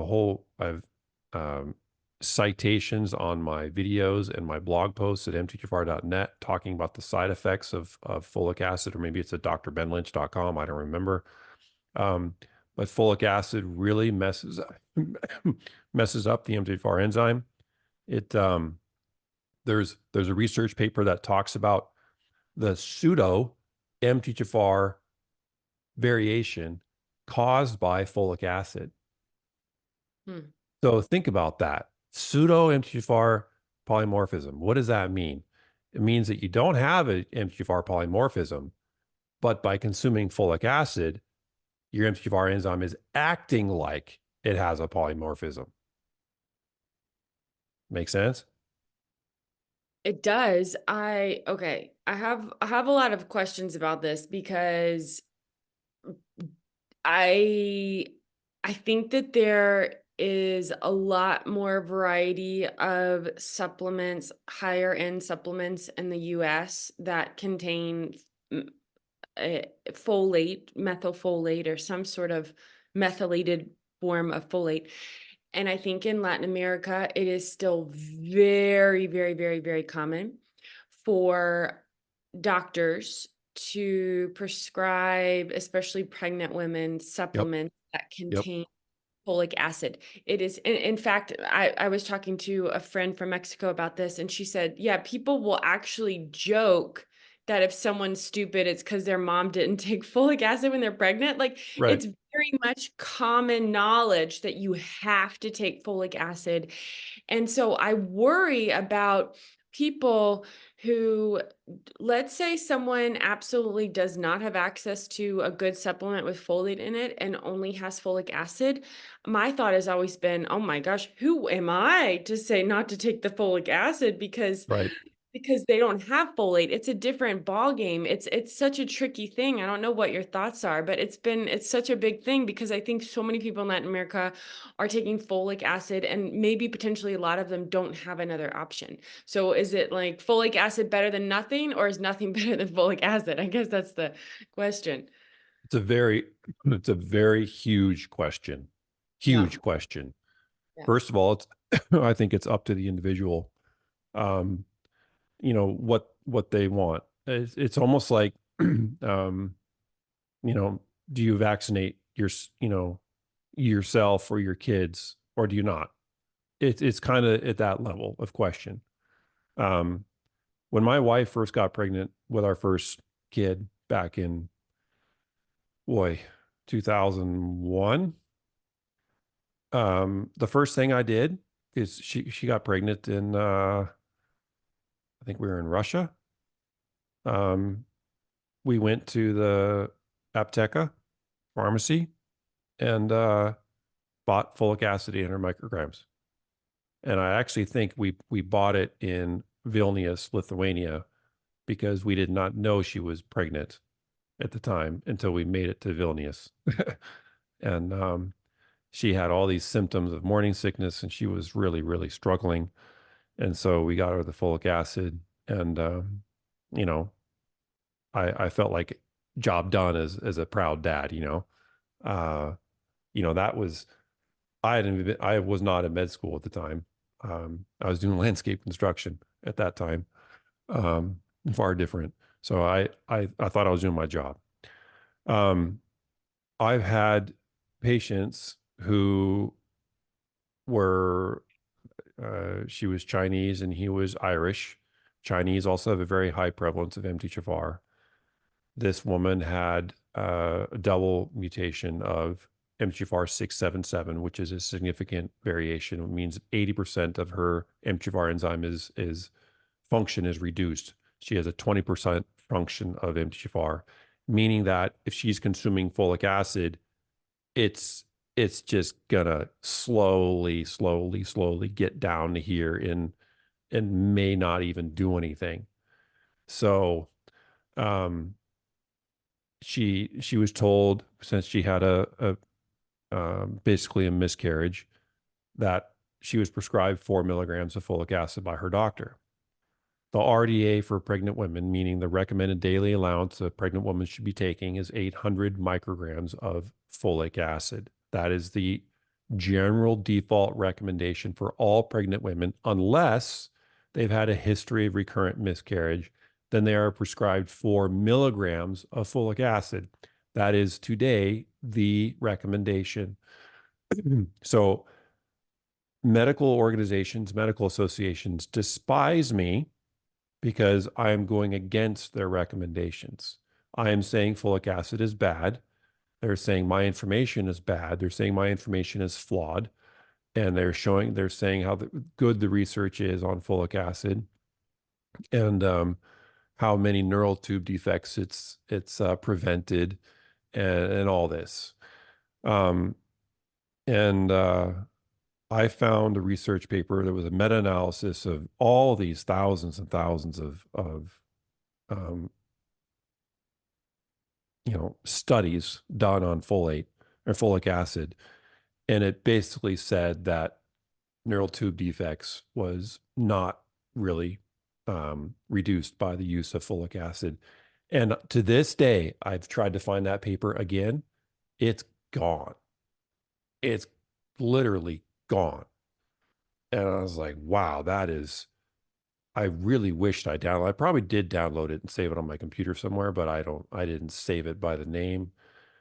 citations on my videos and my blog posts at mthfr.net talking about the side effects of folic acid, or maybe it's at drbenlynch.com. I don't remember. But folic acid really messes up the MTHFR enzyme. There's a research paper that talks about the pseudo MTHFR variation caused by folic acid. So think about that. Pseudo MTHFR polymorphism. What does that mean? It means that you don't have an MTHFR polymorphism, but by consuming folic acid, your MTHFR enzyme is acting like it has a polymorphism. Make sense? It does. I have a lot of questions about this because I think that there is a lot more variety of supplements, higher end supplements in the US that contain folate, methylfolate, or some sort of methylated form of folate. And I think in Latin America, it is still very, very, very, very common for doctors to prescribe, especially pregnant women, supplements that contain folic acid. It is, in fact, I was talking to a friend from Mexico about this, and she said, yeah, people will actually joke that if someone's stupid, it's because their mom didn't take folic acid when they're pregnant. Like, Right. it's very much common knowledge that you have to take folic acid. And so I worry about people who, let's say someone absolutely does not have access to a good supplement with folate in it and only has folic acid. My thought has always been, oh my gosh, who am I to say not to take the folic acid because they don't have folate? It's a different ball game. It's such a tricky thing. I don't know what your thoughts are, but it's such a big thing because I think so many people in Latin America are taking folic acid, and maybe potentially a lot of them don't have another option. So is it like folic acid better than nothing, or is nothing better than folic acid? I guess that's the question. It's a very huge question. Huge question. Yeah. First of all, I think it's up to the individual. What they want. It's almost like, do you vaccinate yourself or your kids, or do you not? It's kind of at that level of question. When my wife first got pregnant with our first kid back in 2001, the first thing I did is she got pregnant in I think we were in Russia. We went to the Apteka pharmacy and bought folic acid 800 micrograms. And I actually think we bought it in Vilnius, Lithuania, because we did not know she was pregnant at the time until we made it to Vilnius. And she had all these symptoms of morning sickness, and she was really, really struggling. And so we got her the folic acid, and I felt like job done as a proud dad, that was, I was not in med school at the time. I was doing landscape construction at that time. Far different. So I thought I was doing my job. I've had patients who were, she was Chinese and he was Irish. Chinese also have a very high prevalence of MTHFR. This woman had a double mutation of MTHFR 677, which is a significant variation. It means 80% of her MTHFR enzyme is function is reduced. She has a 20% function of MTHFR, meaning that if she's consuming folic acid, it's just gonna slowly get down to here and may not even do anything. So she was told, since she had basically a miscarriage, that she was prescribed 4 milligrams of folic acid by her doctor. The RDA for pregnant women, meaning the recommended daily allowance a pregnant woman should be taking, is 800 micrograms of folic acid. That is the general default recommendation for all pregnant women, unless they've had a history of recurrent miscarriage. Then they are prescribed 4 milligrams of folic acid. That is today the recommendation. So medical organizations, medical associations despise me because I am going against their recommendations. I am saying folic acid is bad. They're saying my information is bad. They're saying my information is flawed. And they're saying how good the research is on folic acid and how many neural tube defects it's prevented and all this. I found a research paper that was a meta-analysis of all these thousands and thousands of studies done on folate or folic acid. And it basically said that neural tube defects was not really reduced by the use of folic acid. And to this day, I've tried to find that paper again. It's gone. It's literally gone. And I was like, wow, I really wished I downloaded. I probably did download it and save it on my computer somewhere, but I didn't save it by the name.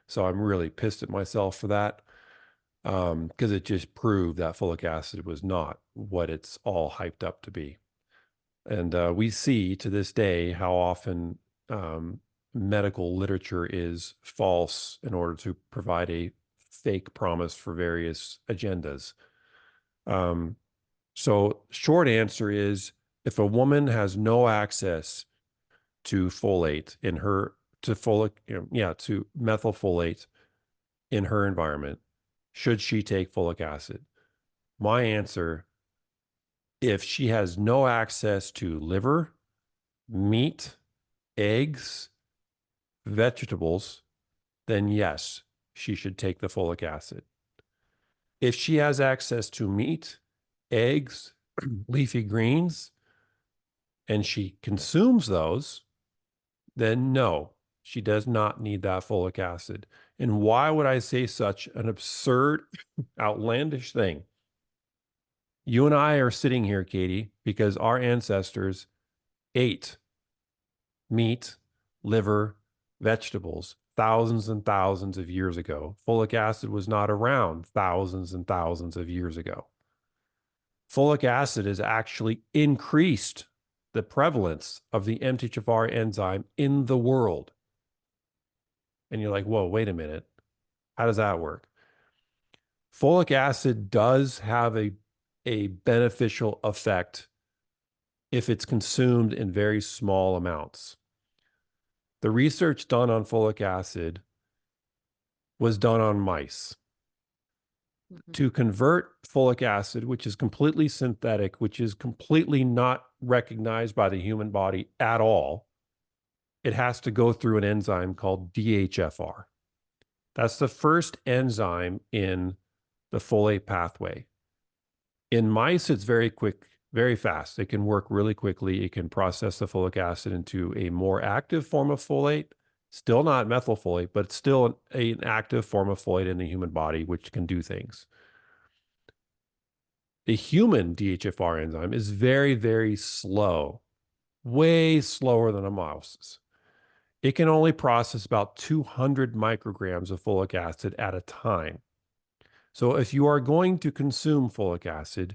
So I'm really pissed at myself for that. Because it just proved that folic acid was not what it's all hyped up to be. And we see to this day how often medical literature is false in order to provide a fake promise for various agendas. So short answer is, if a woman has no access to folate to methylfolate in her environment, should she take folic acid? My answer, if she has no access to liver, meat, eggs, vegetables, then yes, she should take the folic acid. If she has access to meat, eggs, leafy greens, and she consumes those, then no, she does not need that folic acid. And why would I say such an absurd, outlandish thing? You and I are sitting here, Katie, because our ancestors ate meat, liver, vegetables thousands and thousands of years ago. Folic acid was not around thousands and thousands of years ago. Folic acid has actually increased the prevalence of the MTHFR enzyme in the world. And you're like, whoa, wait a minute. How does that work? Folic acid does have a beneficial effect if it's consumed in very small amounts. The research done on folic acid was done on mice. Mm-hmm. To convert folic acid, which is completely synthetic, which is completely not recognized by the human body at all, it has to go through an enzyme called DHFR. That's the first enzyme in the folate pathway. In mice, it's very quick very fast. It can work really quickly. It can process the folic acid into a more active form of folate, still not methylfolate, but still an active form of folate in the human body, which can do things. The human DHFR enzyme is very, very slow, way slower than a mouse's. It can only process about 200 micrograms of folic acid at a time. So if you are going to consume folic acid,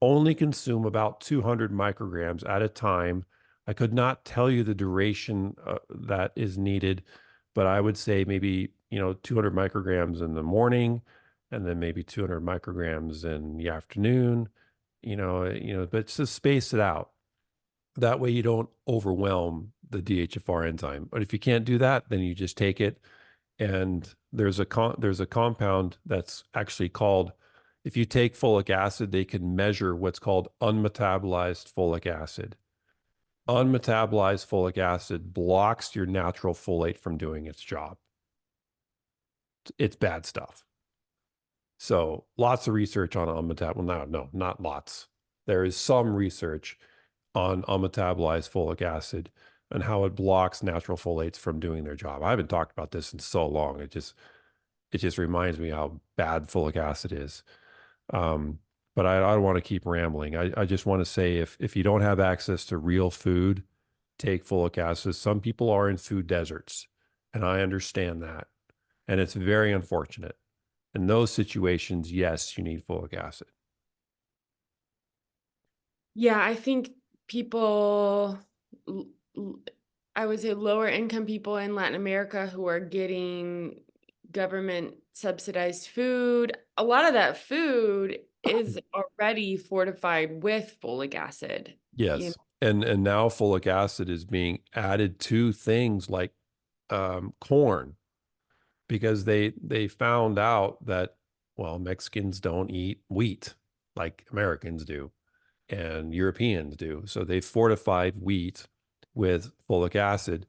only consume about 200 micrograms at a time. I could not tell you the duration that is needed, but I would say maybe, 200 micrograms in the morning, and then maybe 200 micrograms in the afternoon, but just space it out. That way you don't overwhelm the DHFR enzyme. But if you can't do that, then you just take it. And there's a compound that's actually called, if you take folic acid, they can measure what's called unmetabolized folic acid. Unmetabolized folic acid blocks your natural folate from doing its job. It's bad stuff. So lots of research on unmetabolized, no, not lots. There is some research on unmetabolized folic acid and how it blocks natural folates from doing their job. I haven't talked about this in so long. It just reminds me how bad folic acid is. But I don't want to keep rambling. I just want to say, if you don't have access to real food, take folic acid. Some people are in food deserts, and I understand that. And it's very unfortunate. In those situations, yes, you need folic acid. Yeah, I think people, I would say lower income people in Latin America who are getting government subsidized food, a lot of that food is already fortified with folic acid. Yes. And now folic acid is being added to things like corn, because they found out that, well, Mexicans don't eat wheat like Americans do and Europeans do. So they fortified wheat with folic acid.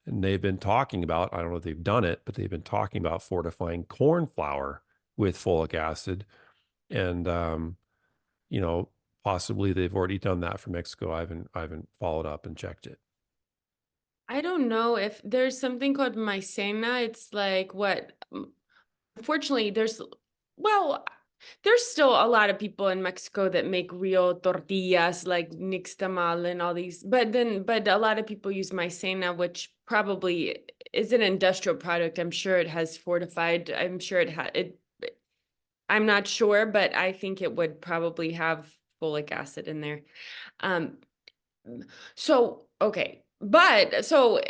And they've been talking about, I don't know if they've done it, but they've been talking about fortifying corn flour with folic acid. And, possibly they've already done that for Mexico. I haven't followed up and checked it. I don't know if there's something called maicena. It's like unfortunately, there's still a lot of people in Mexico that make real tortillas like nixtamal and all these, but a lot of people use maicena, which probably is an industrial product. I'm sure it has fortified. I'm sure I'm not sure, but I think it would probably have folic acid in there. So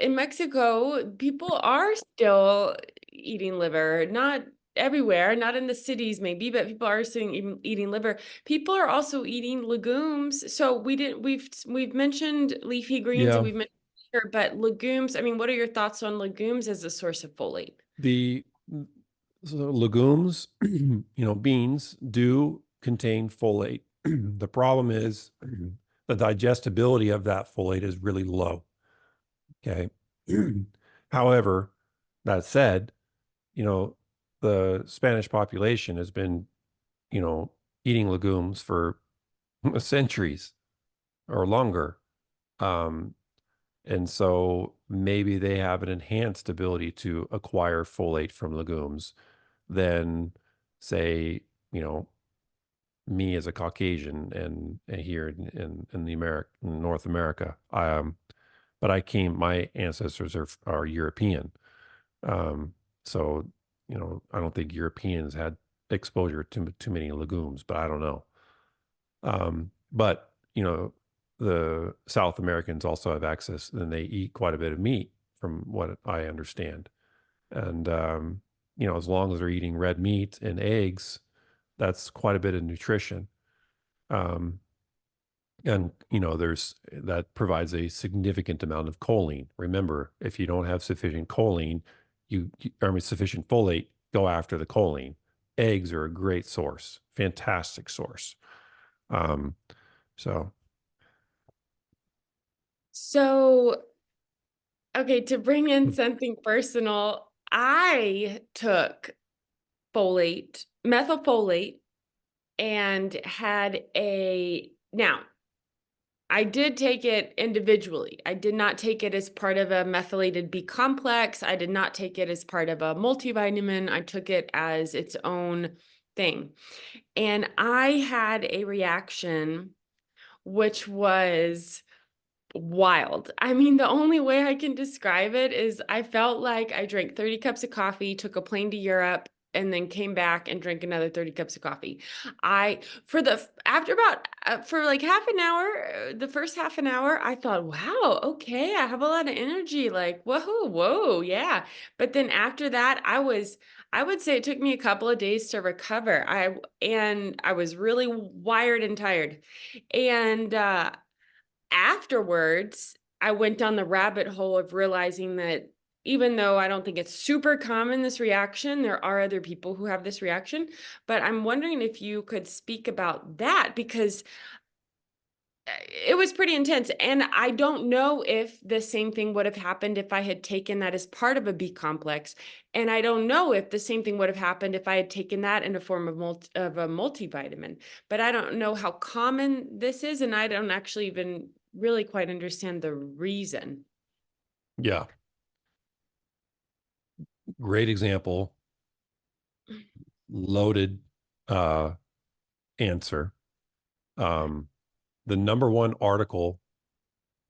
in Mexico, people are still eating liver, not everywhere, not in the cities maybe, but people are still eating liver. People are also eating legumes. So we've mentioned leafy greens and we've mentioned sugar, but legumes, I mean, what are your thoughts on legumes as a source of folate? So legumes, beans do contain folate. The problem is the digestibility of that folate is really low. Okay. However, that said, the Spanish population has been, eating legumes for centuries or longer. And so maybe they have an enhanced ability to acquire folate from legumes than, say, me as a Caucasian and here in North America. But my ancestors are European. So, I don't think Europeans had exposure to too many legumes, but I don't know. But, the South Americans also have access, and they eat quite a bit of meat from what I understand. And, as long as they're eating red meat and eggs, that's quite a bit of nutrition. And, that provides a significant amount of choline. Remember, if you don't have sufficient choline, sufficient folate, go after the choline. Eggs are a great source, fantastic source. So, okay, to bring in something personal, I took methylfolate, and now I did take it individually. I did not take it as part of a methylated B complex. I did not take it as part of a multivitamin. I took it as its own thing. And I had a reaction which was wild. I mean, the only way I can describe it is I felt like I drank 30 cups of coffee, took a plane to Europe, and then came back and drank another 30 cups of coffee. For like half an hour, the first half an hour, I thought, wow, okay, I have a lot of energy. Like, whoa, yeah. But then after that, I would say it took me a couple of days to recover. I was really wired and tired. And afterwards, I went down the rabbit hole of realizing that even though I don't think it's super common, this reaction, there are other people who have this reaction. But I'm wondering if you could speak about that, because it was pretty intense. And I don't know if the same thing would have happened if I had taken that as part of a B complex. And I don't know if the same thing would have happened if I had taken that in a form of a multivitamin. But I don't know how common this is, and I don't actually even really quite understand the reason. Yeah. Great example. Loaded answer. The number one article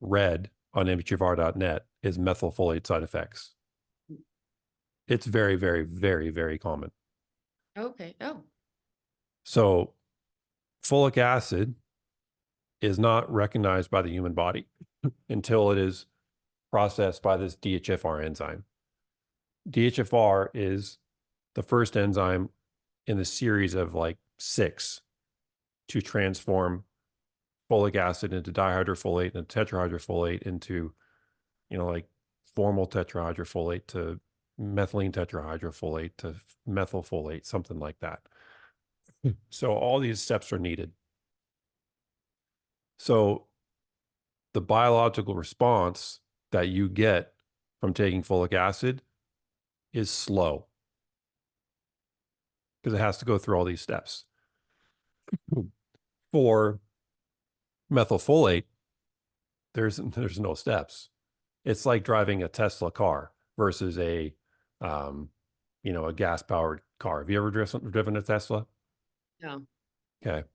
read on mthfr.net is methylfolate side effects. It's very, very, very, very common. Okay. Oh. So folic acid is not recognized by the human body until it is processed by this DHFR enzyme. DHFR is the first enzyme in the series of like 6 to transform folic acid into dihydrofolate and tetrahydrofolate into, like formal tetrahydrofolate to methylene tetrahydrofolate to methylfolate, something like that. So all these steps are needed. So the biological response that you get from taking folic acid is slow because it has to go through all these steps. For methylfolate, there's no steps. It's like driving a Tesla car versus a gas powered car. Have you ever driven a Tesla? No. Okay.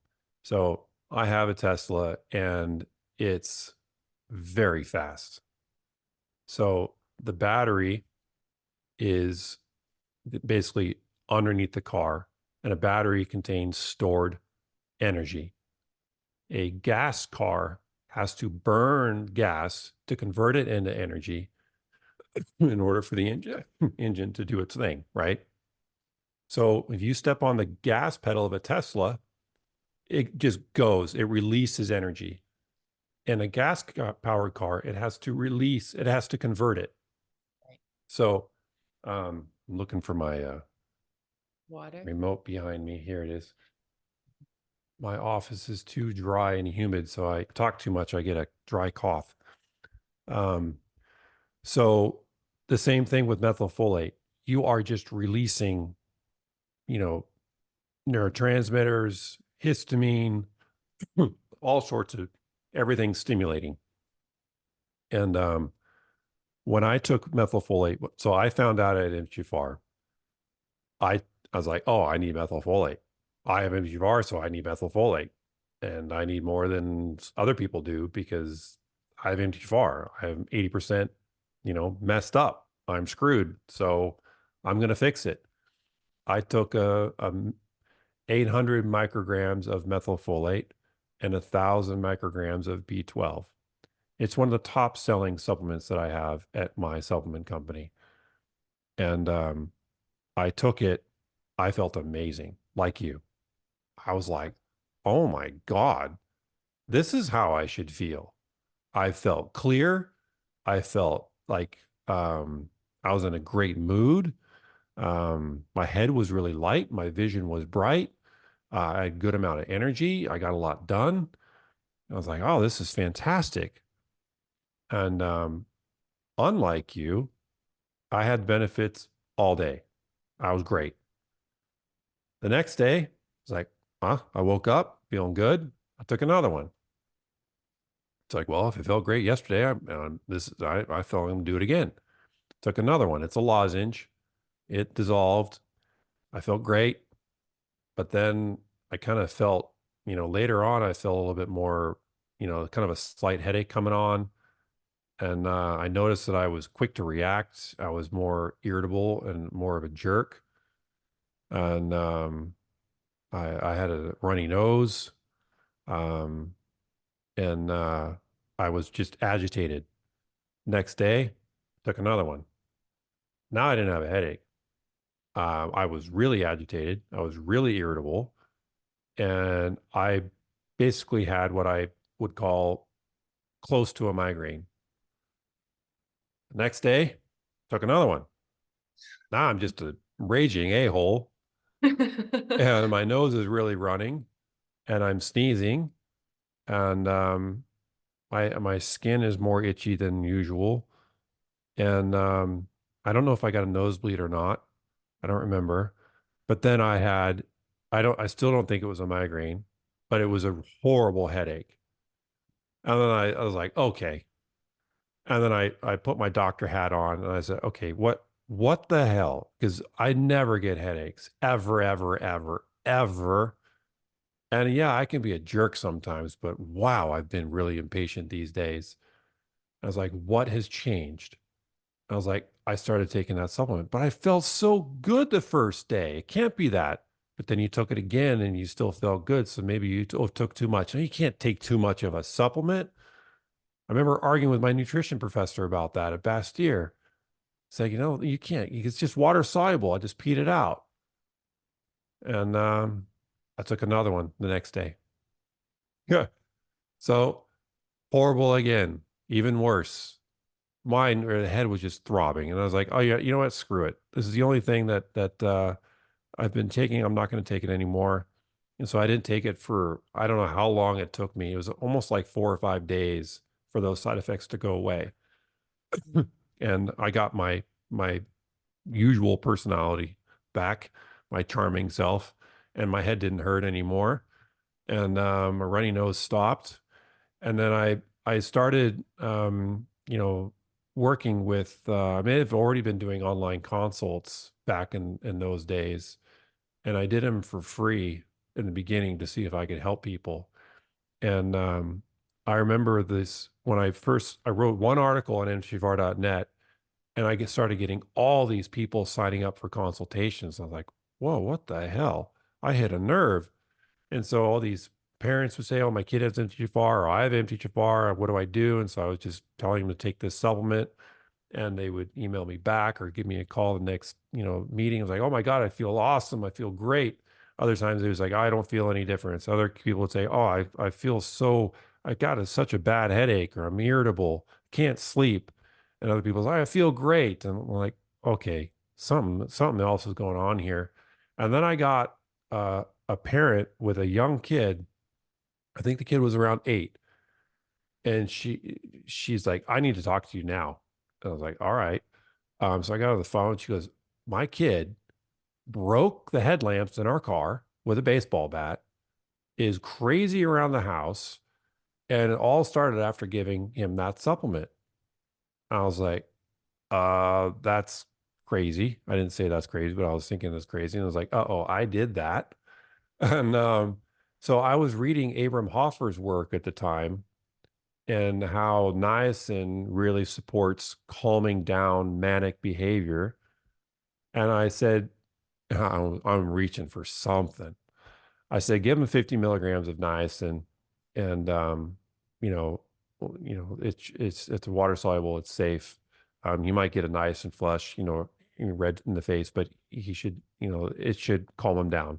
So I have a Tesla and it's very fast. So the battery is basically underneath the car, and a battery contains stored energy. A gas car has to burn gas to convert it into energy in order for the engine to do its thing, right? So if you step on the gas pedal of a Tesla, it just goes, it releases energy. In a gas powered car, it has to convert it. Right. So I'm looking for my Water. remote behind me. Here it is. My office is too dry and humid, so I talk too much, I get a dry cough. So the same thing with methylfolate. You are just releasing, neurotransmitters, histamine, all sorts of everything stimulating. And when I took methylfolate, so I found out at MTHFR, I was like, oh, I need methylfolate. I have MTHFR, so I need methylfolate. And I need more than other people do because I have MTHFR. I have 80%, messed up. I'm screwed. So I'm going to fix it. I took a 800 micrograms of methylfolate and 1,000 micrograms of B12. It's one of the top selling supplements that I have at my supplement company. And I took it. I felt amazing, like you. I was like, oh my God, this is how I should feel. I felt clear. I felt like I was in a great mood. My head was really light. My vision was bright. I had a good amount of energy. I got a lot done. I was like, oh, this is fantastic. And unlike you, I had benefits all day. I was great. The next day, I was like, I woke up feeling good. I took another one. It's like, well, if it felt great yesterday, I felt I'm going to do it again. Took another one. It's a lozenge. It dissolved. I felt great. But then I kind of felt, later on, I felt a little bit more, kind of a slight headache coming on. And I noticed that I was quick to react. I was more irritable and more of a jerk. And I had a runny nose. Um, and I was just agitated. Next day, took another one. Now I didn't have a headache. I was really agitated. I was really irritable. And I basically had what I would call close to a migraine. Next day, took another one. Now I'm just a raging a-hole, and my nose is really running, and I'm sneezing, and my skin is more itchy than usual, and I don't know if I got a nosebleed or not. I don't remember. But then I still don't think it was a migraine, but it was a horrible headache. And then I was like, okay. And then I put my doctor hat on and I said, okay, what the hell? Because I never get headaches ever, ever, ever, ever. And yeah, I can be a jerk sometimes, but wow, I've been really impatient these days. I was like, what has changed? I was like, I started taking that supplement, but I felt so good the first day. It can't be that. But then you took it again and you still felt good. So maybe you took too much. You can't take too much of a supplement. I remember arguing with my nutrition professor about that at Bastyr. Saying, you can't. It's just water soluble. I just peed it out. And I took another one the next day. Yeah. So horrible again, even worse. Mine, or the head was just throbbing. And I was like, oh yeah, you know what? Screw it. This is the only thing that I've been taking. I'm not going to take it anymore. And so I didn't take it for, I don't know how long it took me. It was almost like 4 or 5 days for those side effects to go away. And I got my usual personality back, my charming self, and my head didn't hurt anymore. And my runny nose stopped. And then I started, working with, I may have already been doing online consults back in those days. And I did them for free in the beginning to see if I could help people. And I remember this when I wrote one article on mtfr.net, and I started getting all these people signing up for consultations. I was like, whoa, what the hell? I hit a nerve. And so all these parents would say, oh, my kid has MTHFR, or I have MTHFR. What do I do? And so I was just telling them to take this supplement, and they would email me back or give me a call the next, meeting. I was like, oh my God, I feel awesome. I feel great. Other times it was like, I don't feel any difference. Other people would say, oh, I feel I got such a bad headache, or I'm irritable, can't sleep. And other people say, I feel great. And I'm like, okay, something else is going on here. And then I got a parent with a young kid. I think the kid was around 8. And she's like, I need to talk to you now. And I was like, all right. So I got on the phone. She goes, my kid broke the headlamps in our car with a baseball bat, is crazy around the house. And it all started after giving him that supplement. I was like, that's crazy. I didn't say that's crazy, but I was thinking that's crazy. And I was like, oh, I did that. And so I was reading Abram Hoffer's work at the time, and how niacin really supports calming down manic behavior. And I said, I'm reaching for something. I said, give him 50 milligrams of niacin, and you know, it's water soluble, it's safe. He might get a niacin flush, red in the face, but he should, it should calm him down.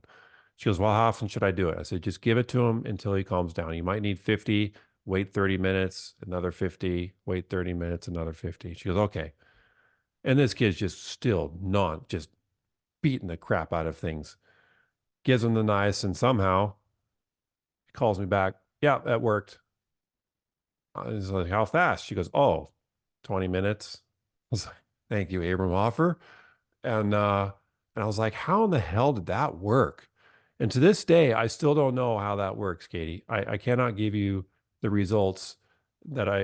She goes, well, how often should I do it? I said, just give it to him until he calms down. You might need 50, wait 30 minutes, another 50, wait 30 minutes, another 50. She goes, okay. And this kid's just still just beating the crap out of things. Gives him the niacin somehow. He calls me back. Yeah, that worked. I was like, how fast? She goes, 20 minutes. I was like, thank you, Abram Hoffer. And I was like, how in the hell did that work? And to this day, I still don't know how that works, Katie. I cannot give you the results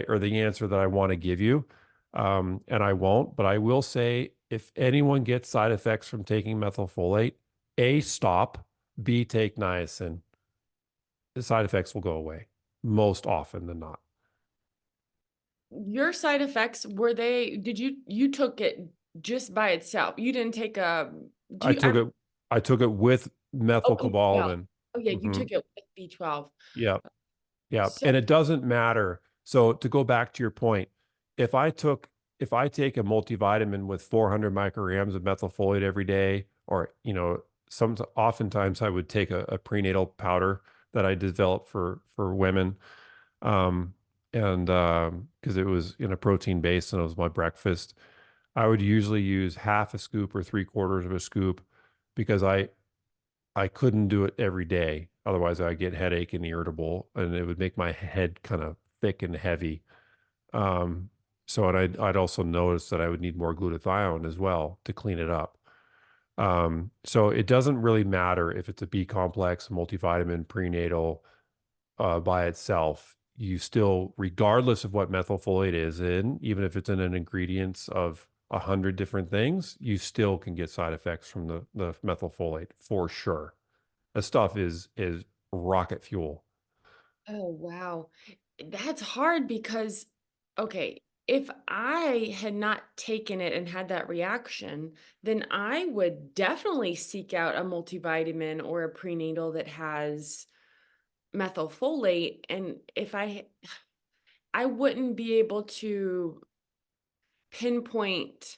or the answer that I want to give you. And I won't, but I will say if anyone gets side effects from taking methylfolate, A, stop, B, take niacin. The side effects will go away most often than not. Your side effects, were they, you took it just by itself? You didn't take a, I took it with oh, B12. methylcobalamin. Oh yeah, you Mhm. took it with B12. Yeah. Yeah. So, And it doesn't matter. So to go back to your point, if I take a multivitamin with 400 micrograms of methylfolate every day, or, oftentimes I would take a prenatal powder that I developed for women. Um, and because it was in a protein base and it was my breakfast, I would usually use half a scoop or three-quarters of a scoop because I couldn't do it every day. Otherwise, I'd get headache and irritable, and it would make my head kind of thick and heavy. Um, and I'd also notice that I would need more glutathione as well to clean it up. So it doesn't really matter if it's a B complex, multivitamin, prenatal, by itself. You still, regardless of what methylfolate is in, even if it's in an ingredients of 100 different things, you still can get side effects from the methylfolate for sure. The stuff is rocket fuel. oh wow. That's hard because, okay, if I had not taken it and had that reaction, then I would definitely seek out a multivitamin or a prenatal that has methylfolate. And if I wouldn't be able to pinpoint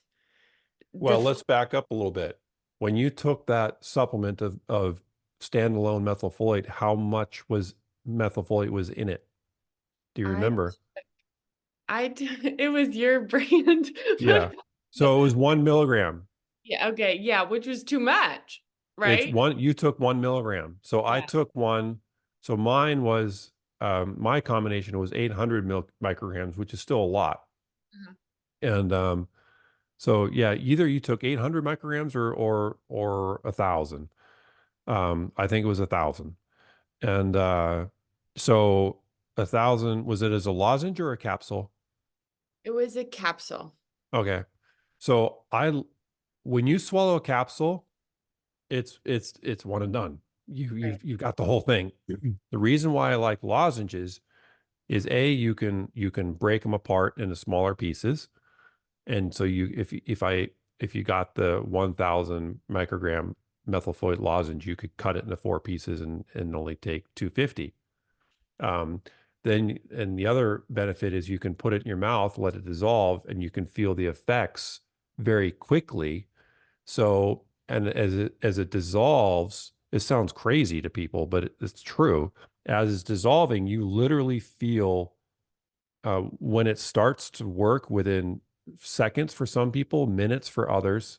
the, Well, let's back up a little bit. When you took that supplement of standalone methylfolate, how much was methylfolate was in it? Do you I, remember? it was your brand, Yeah. So it was 1 milligram. yeah, okay, yeah, which was too much, right? You took 1 milligram. So I Yeah. took one. So mine was, my combination was 800 micrograms, which is still a lot. Uh-huh. And, so yeah, either you took 800 micrograms or 1,000. I think it was 1,000. And, so 1,000, was it as a lozenge or a capsule? It was a capsule. Okay. So when you swallow a capsule, it's one and done. Right. You've got the whole thing. The reason why I like lozenges is you can break them apart into smaller pieces. And so if you got the 1,000 microgram methylfolate lozenge, you could cut it into 4 pieces and only take 250. Um, and the other benefit is you can put it in your mouth, let it dissolve, and you can feel the effects very quickly. So, and as it dissolves, it sounds crazy to people, but it's true. As it's dissolving, you literally feel, when it starts to work within seconds for some people, minutes for others,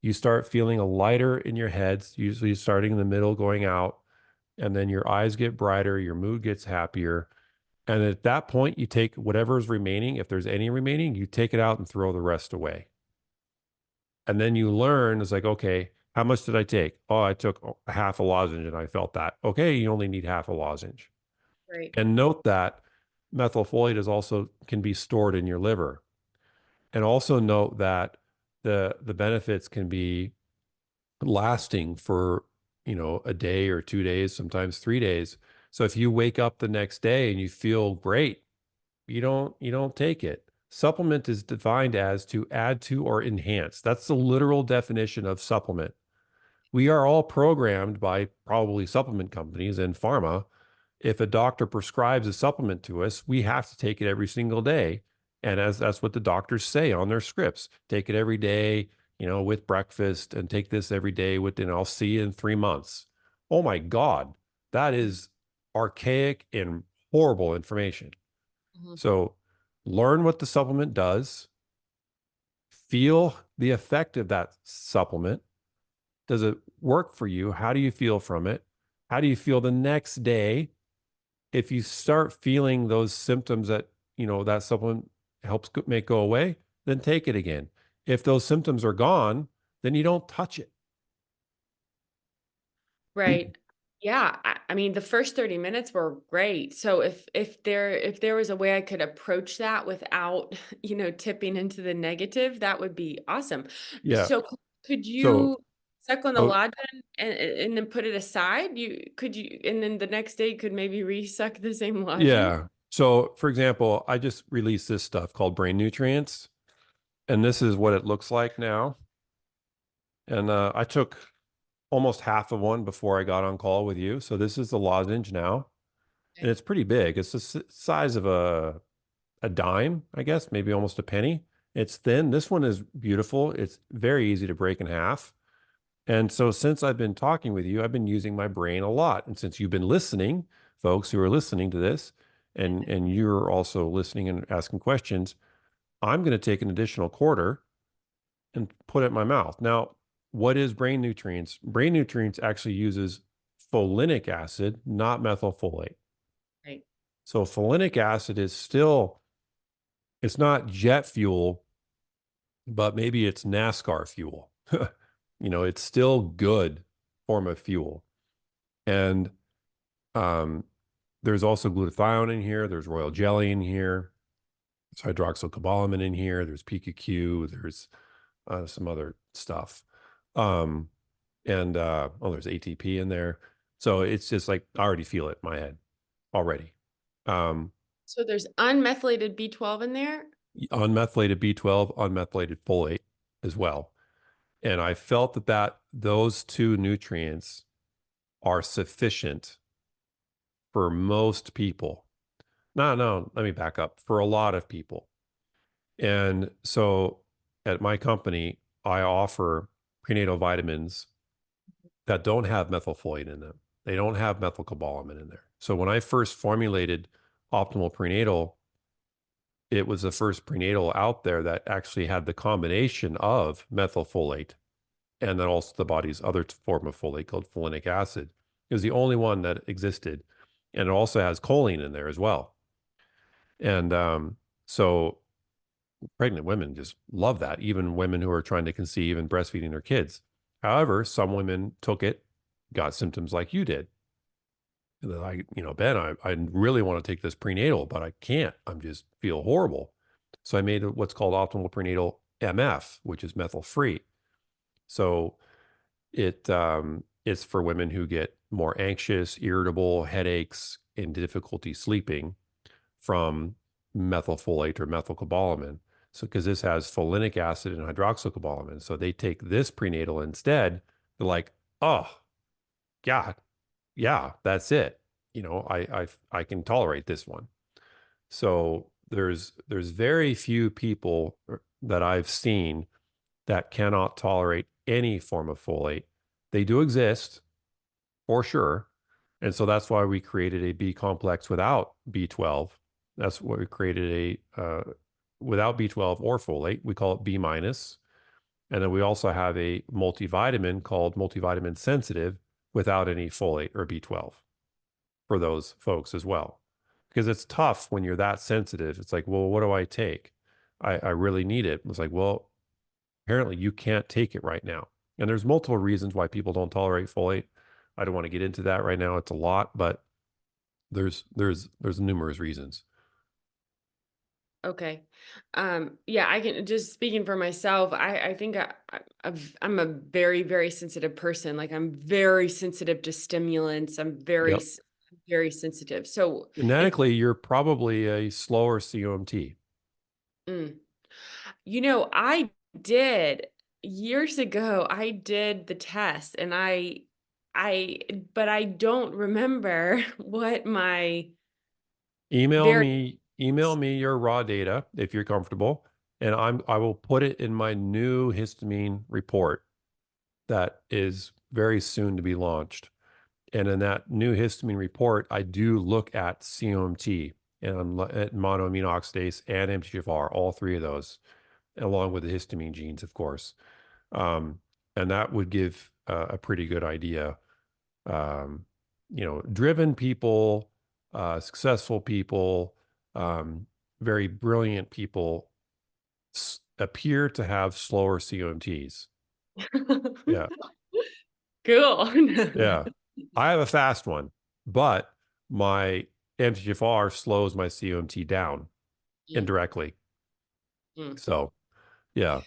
you start feeling a lighter in your head, usually starting in the middle, going out, and then your eyes get brighter, your mood gets happier. And at that point, you take whatever is remaining, if there's any remaining, you take it out and throw the rest away. And then you learn, it's like, okay, how much did I take? Oh, I took half a lozenge and I felt that. Okay, you only need half a lozenge. Right. And note that methylfolate is also can be stored in your liver. And also note that the benefits can be lasting for, a day or 2 days, sometimes 3 days. So if you wake up the next day and you feel great, you don't take it. Supplement is defined as to add to or enhance. That's the literal definition of supplement. We are all programmed by probably supplement companies and pharma. If a doctor prescribes a supplement to us, we have to take it every single day. And as that's what the doctors say on their scripts, take it every day, with breakfast, and take this every day I'll see you in 3 months. Oh my God, that is archaic and horrible information. Mhm. So learn what the supplement does, feel the effect of that supplement. Does it work for you? How do you feel from it? How do you feel the next day? If you start feeling those symptoms that, that supplement helps make go away, then take it again. If those symptoms are gone, then you don't touch it. Right. Yeah, I mean, the first 30 minutes were great. So if there was a way I could approach that without, tipping into the negative, that would be awesome. Yeah. So could So, you suck on the oh, lodging and then put it aside? And then the next day you could maybe re-suck the same lodging? yeah. So, for example, I just released this stuff called brain nutrients, and this is what it looks like now. And I took almost half of one before I got on call with you. So this is the lozenge now, and Okay. it's pretty big. It's the size of a dime, I guess, maybe almost a penny. It's thin. This one is beautiful. It's very easy to break in half. And so since I've been talking with you, I've been using my brain a lot. And since you've been listening, folks who are listening to this, and you're also listening and asking questions, I'm going to take an additional quarter and put it in my mouth. Now, what is brain nutrients? Brain nutrients actually uses folinic acid, not methylfolate. Right. So folinic acid is still, it's not jet fuel, but maybe it's NASCAR fuel. It's still good form of fuel. And there's also glutathione in here. There's royal jelly in here. There's hydroxycobalamin in here. There's PQQ. There's some other stuff. And there's ATP in there. So it's just like, I already feel it in my head already. So there's unmethylated B12 in there? Unmethylated B12, unmethylated folate as well. And I felt that those two nutrients are sufficient for most people. No, let me back up. For a lot of people. And so at my company, I offer prenatal vitamins that don't have methylfolate in them. They don't have methylcobalamin in there. So when I first formulated Optimal Prenatal, it was the first prenatal out there that actually had the combination of methylfolate and then also the body's other form of folate called folinic acid. It was the only one that existed. And it also has choline in there as well. And so pregnant women just love that, even women who are trying to conceive and breastfeeding their kids. However, some women took it, got symptoms like you did. And they're like, Ben, I really want to take this prenatal, but I can't. I'm just feel horrible. So I made what's called Optimal Prenatal MF, which is methyl free. So it's for women who get more anxious, irritable, headaches, and difficulty sleeping from methylfolate or methylcobalamin. So, because this has folinic acid and hydroxycobalamin. So they take this prenatal instead. They're like, oh, God, yeah, that's it. I can tolerate this one. So there's very few people that I've seen that cannot tolerate any form of folate. They do exist for sure. And so that's why we created a B complex without B12. That's what we created without B12 or folate. We call it B minus. And then we also have a multivitamin called multivitamin sensitive without any folate or B12 for those folks as well. Because it's tough when you're that sensitive. It's like, well, what do I take? I really need it. It's like, well, apparently you can't take it right now. And there's multiple reasons why people don't tolerate folate. I don't want to get into that right now. It's a lot, but there's numerous reasons. Okay. Yeah, I can just speaking for myself, I think I'm a very, very sensitive person. Like I'm very sensitive to stimulants. I'm Yep. very sensitive. So, and Genetically, you're probably a slower COMT. mm, I did years ago, I did the test and I, but I don't remember what my Email very, me, email me your raw data if you're comfortable, and I will put it in my new histamine report that is very soon to be launched. And in that new histamine report, I do look at COMT and at monoamine oxidase and MTHFR, all three of those, along with the histamine genes, of course. Um, and that would give a pretty good idea. Driven people, successful people, very brilliant people appear to have slower COMTs. Yeah. cool. Yeah. I have a fast one, but my MTHFR slows my COMT down indirectly. So, yeah.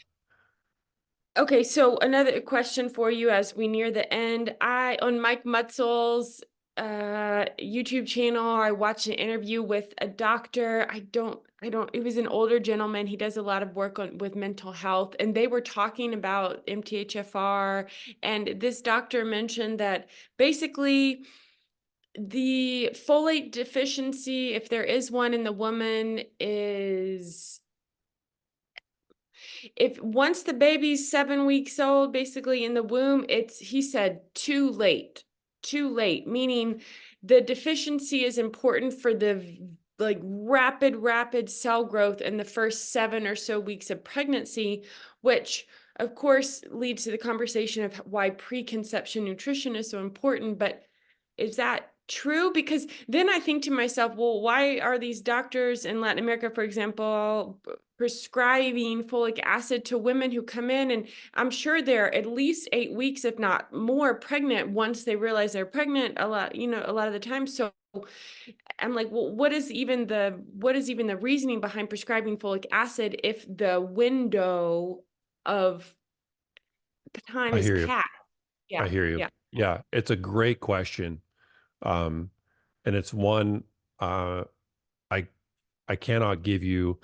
Okay, so another question for you as we near the end. On Mike Mutzel's YouTube channel, I watched an interview with a doctor. It was an older gentleman. He does a lot of work with mental health, and they were talking about MTHFR. And this doctor mentioned that basically the folate deficiency, if there is one in the woman, is if once the baby's 7 weeks old, basically in the womb, he said too late, meaning the deficiency is important for the like rapid cell growth in the first 7 or so weeks of pregnancy, which of course leads to the conversation of why preconception nutrition is so important. But is that true? Because then I think to myself, well, why are these doctors in Latin America, for example, prescribing folic acid to women who come in, and I'm sure they're at least 8 weeks, if not more, pregnant once they realize they're pregnant a lot of the time. So I'm like, well, what is even the reasoning behind prescribing folic acid if the window of time I is hear you. past? I hear you. Yeah, it's a great question. And it's one I cannot give you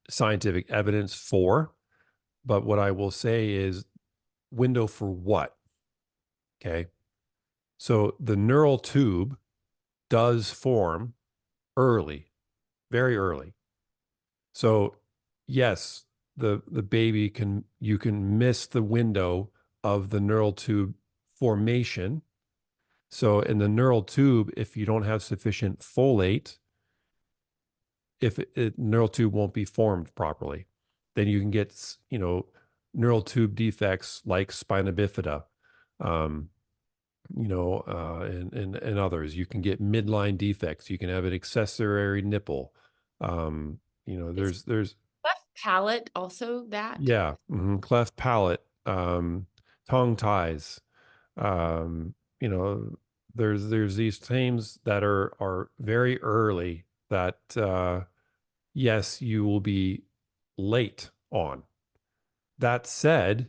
scientific evidence for, but what I will say is window for what? Okay. So the neural tube does form early, very early. So yes, the baby you can miss the window of the neural tube formation. So in the neural tube, if you don't have sufficient folate, if neural tube won't be formed properly, then you can get, neural tube defects like spina bifida, and others. You can get midline defects. You can have an accessory nipple. There's Left palate also that? yeah, cleft palate, tongue ties. Um, you know, there's these things that are very early that yes, you will be late on. That said,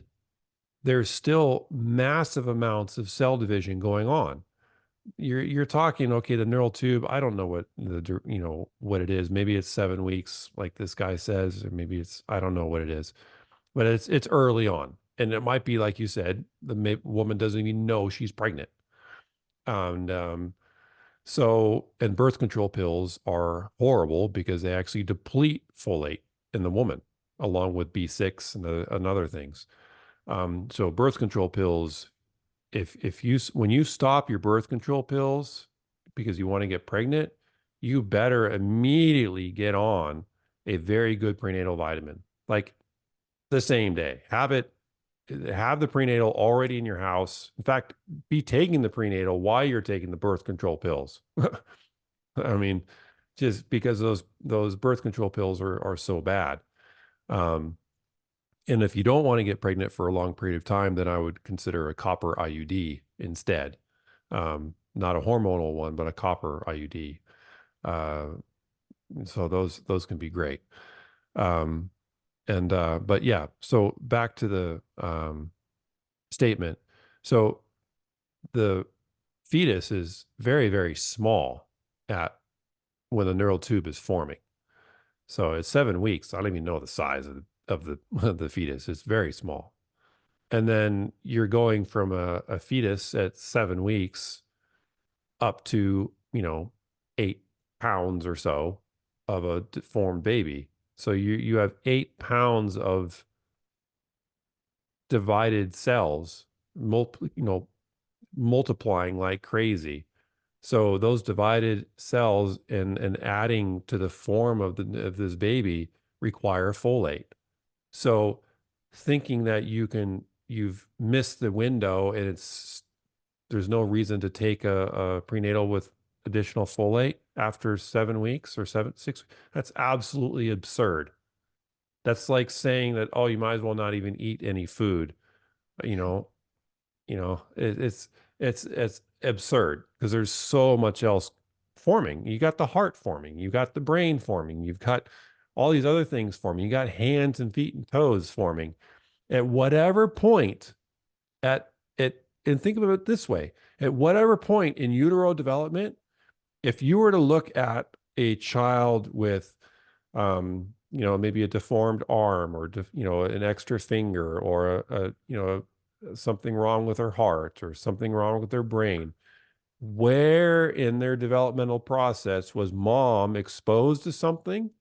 there's still massive amounts of cell division going on. You're talking, okay, the neural tube, I don't know what it is. Maybe it's 7 weeks, like this guy says, or maybe I don't know what it is, but it's early on. And it might be, like you said, the woman doesn't even know she's pregnant. And and birth control pills are horrible because they actually deplete folate in the woman, along with B6 and other things. So birth control pills, when you stop your birth control pills because you want to get pregnant, you better immediately get on a very good prenatal vitamin, like the same day. Have the prenatal already in your house. In fact, be taking the prenatal while you're taking the birth control pills. I mean, just because those birth control pills are so bad. And if you don't want to get pregnant for a long period of time, then I would consider a copper IUD instead. Not a hormonal one, but a copper IUD. So those can be great. But yeah, so back to the statement. So the fetus is very, very small when the neural tube is forming. So at 7 weeks, I don't even know the size of the fetus. It's very small. And then you're going from a fetus at 7 weeks up to, 8 pounds or so of a formed baby. So you have 8 pounds of divided cells, multiplying like crazy. So those divided cells and adding to the form of this baby require folate. So thinking that you've missed the window and there's no reason to take a prenatal with additional folate after 7 weeks or 6, that's absolutely absurd. That's like saying that, oh, you might as well not even eat any food. It's it's absurd because there's so much else forming. You got the heart forming, you got the brain forming, you've got all these other things forming, you got hands and feet and toes forming. At whatever point at it, and think of it this way, at whatever point in utero development, if you were to look at a child with maybe a deformed arm or an extra finger or something wrong with their heart or something wrong with their brain, where in their developmental process was mom exposed to something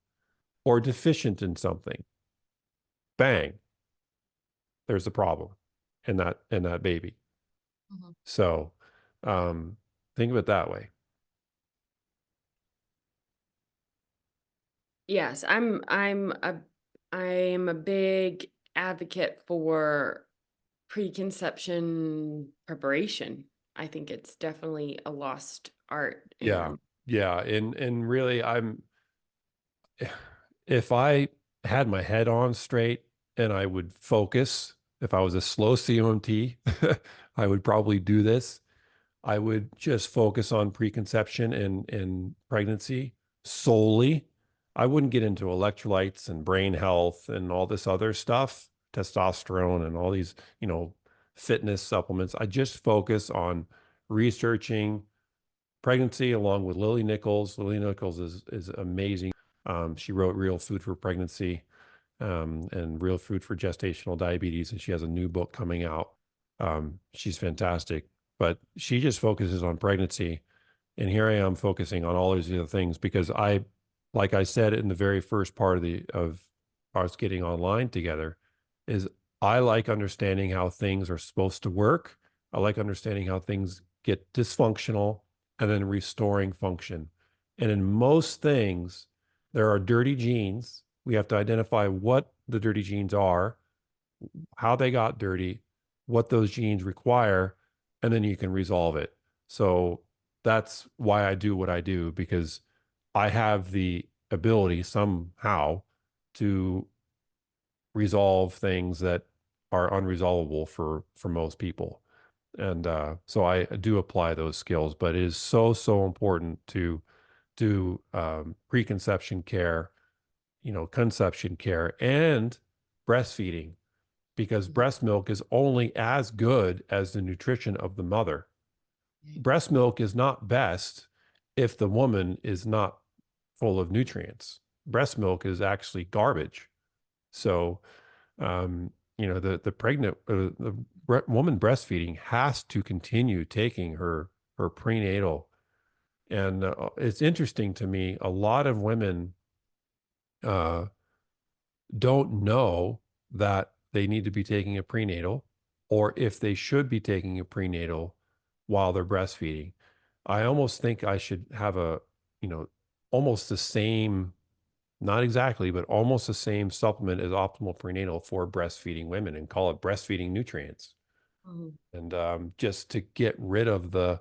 or deficient in something? Bang, there's a problem in that baby. Mhm. So think of it that way. Yes, I'm a big advocate for preconception preparation. I think it's definitely a lost art. Yeah. And Yeah. And really, if I had my head on straight and I would focus, if I was a slow COMT, I would probably do this. I would just focus on preconception and pregnancy solely. I wouldn't get into electrolytes and brain health and all this other stuff, testosterone and all these, fitness supplements. I just focus on researching pregnancy along with Lily Nichols. Lily Nichols is amazing. She wrote Real Food for Pregnancy and Real Food for Gestational Diabetes, and she has a new book coming out. She's fantastic, but she just focuses on pregnancy. And here I am focusing on all these other things because like I said in the very first part of us getting online together, is I like understanding how things are supposed to work. I like understanding how things get dysfunctional and then restoring function. And in most things, there are dirty genes. We have to identify what the dirty genes are, how they got dirty, what those genes require, and then you can resolve it. So that's why I do what I do, because I have the ability somehow to resolve things that are unresolvable for most people. And so I do apply those skills, but it is so, so important to do preconception care, conception care, and breastfeeding, because breast milk is only as good as the nutrition of the mother. Breast milk is not best if the woman is not full of nutrients. Breast milk is actually garbage. So, the pregnant, woman breastfeeding has to continue taking her prenatal. And it's interesting to me, a lot of women don't know that they need to be taking a prenatal, or if they should be taking a prenatal while they're breastfeeding. I almost think I should have almost the same, not exactly, but almost the same supplement as optimal prenatal for breastfeeding women and call it breastfeeding nutrients. Mhm. And just to get rid of the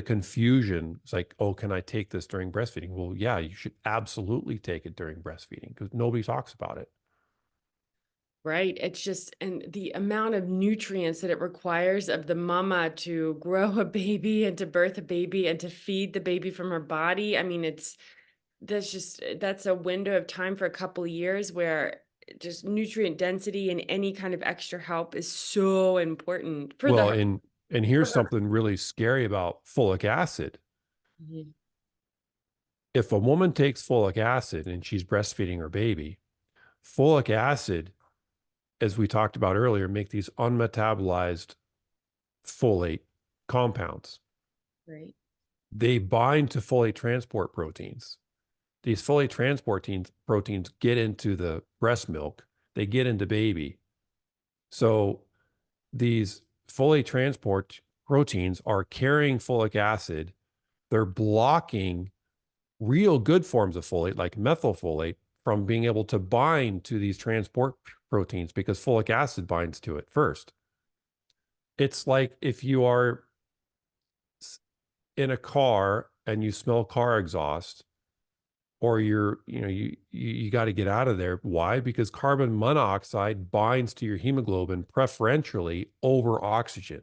confusion. It's like, oh, can I take this during breastfeeding? Well, yeah, you should absolutely take it during breastfeeding because nobody talks about it. Right. It's just, and the amount of nutrients that it requires of the mama to grow a baby and to birth a baby and to feed the baby from her body. I mean, that's a window of time for a couple of years where just nutrient density and any kind of extra help is so important for Well, the. and here's something really scary about folic acid. Mhm. If a woman takes folic acid and she's breastfeeding her baby, folic acid, as we talked about earlier, make these unmetabolized folate compounds. Right. They bind to folate transport proteins. These folate transport proteins get into the breast milk, they get into baby. So these folate transport proteins are carrying folic acid. They're blocking real good forms of folate, like methylfolate, from being able to bind to these transport proteins because folic acid binds to it first. It's like if you are in a car and you smell car exhaust, or you got to get out of there. Why? Because carbon monoxide binds to your hemoglobin preferentially over oxygen.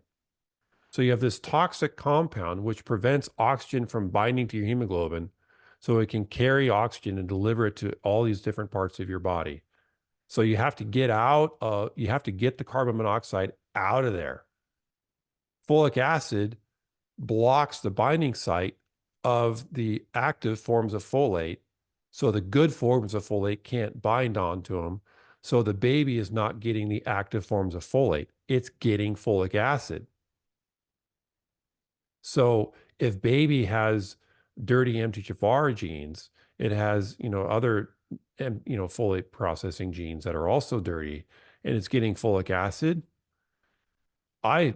So you have this toxic compound which prevents oxygen from binding to your hemoglobin so it can carry oxygen and deliver it to all these different parts of your body. So you have to get you have to get the carbon monoxide out of there. Folic acid blocks the binding site of the active forms of folate. So the good forms of folate can't bind onto them. So the baby is not getting the active forms of folate. It's getting folic acid. So if baby has dirty MTHFR genes, it has, other, folate processing genes that are also dirty, and it's getting folic acid. I'm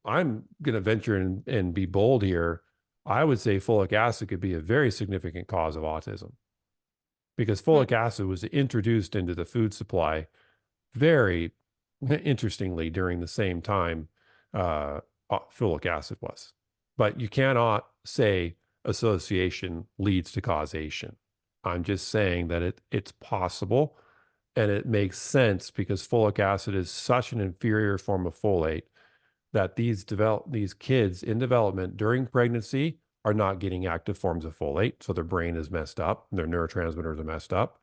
going to venture and be bold here. I would say folic acid could be a very significant cause of autism because folic acid was introduced into the food supply very interestingly during the same time folic acid was. But you cannot say association leads to causation. I'm just saying that it's possible and it makes sense because folic acid is such an inferior form of folate that these kids in development during pregnancy are not getting active forms of folate. So their brain is messed up, their neurotransmitters are messed up.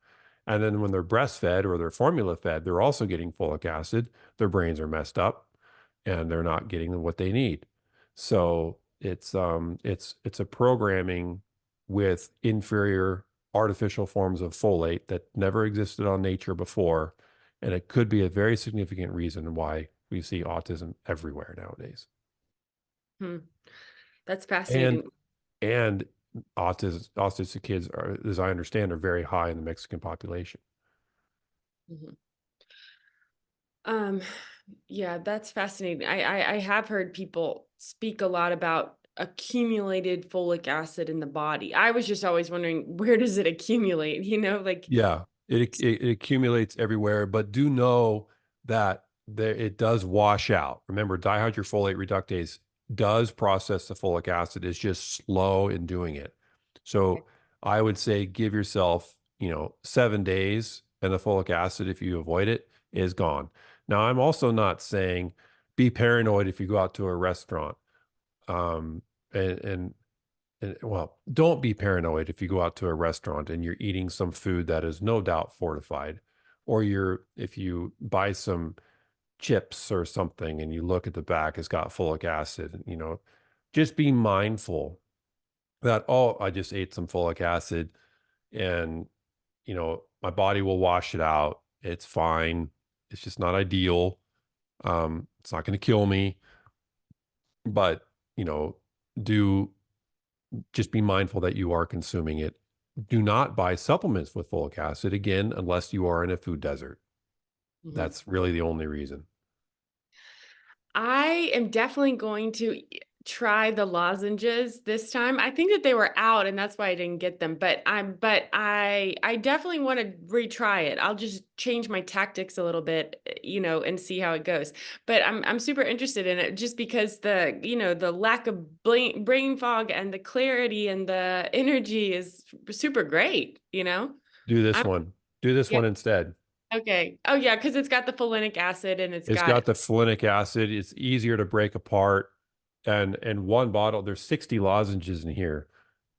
And then when they're breastfed or they're formula fed, they're also getting folic acid. Their brains are messed up and they're not getting what they need. So it's a programming with inferior artificial forms of folate that never existed on nature before. And it could be a very significant reason why we see autism everywhere nowadays. That's fascinating. And autistic kids are, as I understand, are very high in the Mexican population. Yeah, that's fascinating. I have heard people speak a lot about accumulated folic acid in the body. I was just always wondering, where does it accumulate? Yeah, it accumulates everywhere, but do know that it does wash out. Remember, dihydrofolate reductase does process the folic acid. It's just slow in doing it. So I would say give yourself, 7 days, and the folic acid, if you avoid it, is gone. Now, I'm also not saying be paranoid if you go out to a restaurant. Um, and well, don't be paranoid if you go out to a restaurant and you're eating some food that is no doubt fortified, or if you buy some chips or something and you look at the back, it's got folic acid, just be mindful that, oh, I just ate some folic acid and, my body will wash it out. It's fine. It's just not ideal. It's not going to kill me, but, do just be mindful that you are consuming it. Do not buy supplements with folic acid again, unless you are in a food desert. That's really the only reason. I am definitely going to try the lozenges this time. I think that they were out and that's why I didn't get them, but I definitely want to retry it. I'll just change my tactics a little bit, and see how it goes. But I'm super interested in it just because the lack of brain fog and the clarity and the energy is super great, Do this I'm, one. Do this yeah. one instead. Okay. Oh yeah, because it's got the folinic acid and It's got the folinic acid. It's easier to break apart. And one bottle, there's 60 lozenges in here,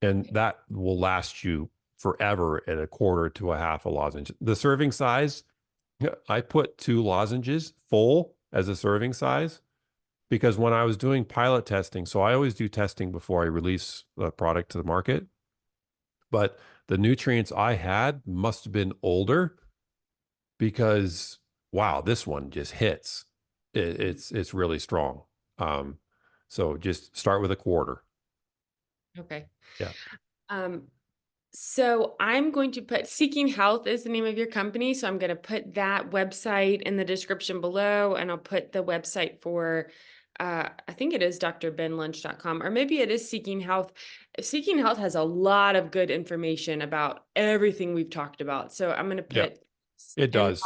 and that will last you forever at a quarter to a half a lozenge. The serving size, I put 2 lozenges full as a serving size because when I was doing pilot testing, so I always do testing before I release the product to the market, but the nutrients I had must have been older because wow, this one just hits. It's really strong. So just start with a quarter. Okay. Yeah. So I'm going to put Seeking Health is the name of your company. So I'm going to put that website in the description below, and I'll put the website for, I think it is drbenlynch.com, or maybe it is Seeking Health. Seeking Health has a lot of good information about everything we've talked about. So I'm going to Yeah, put, it and does.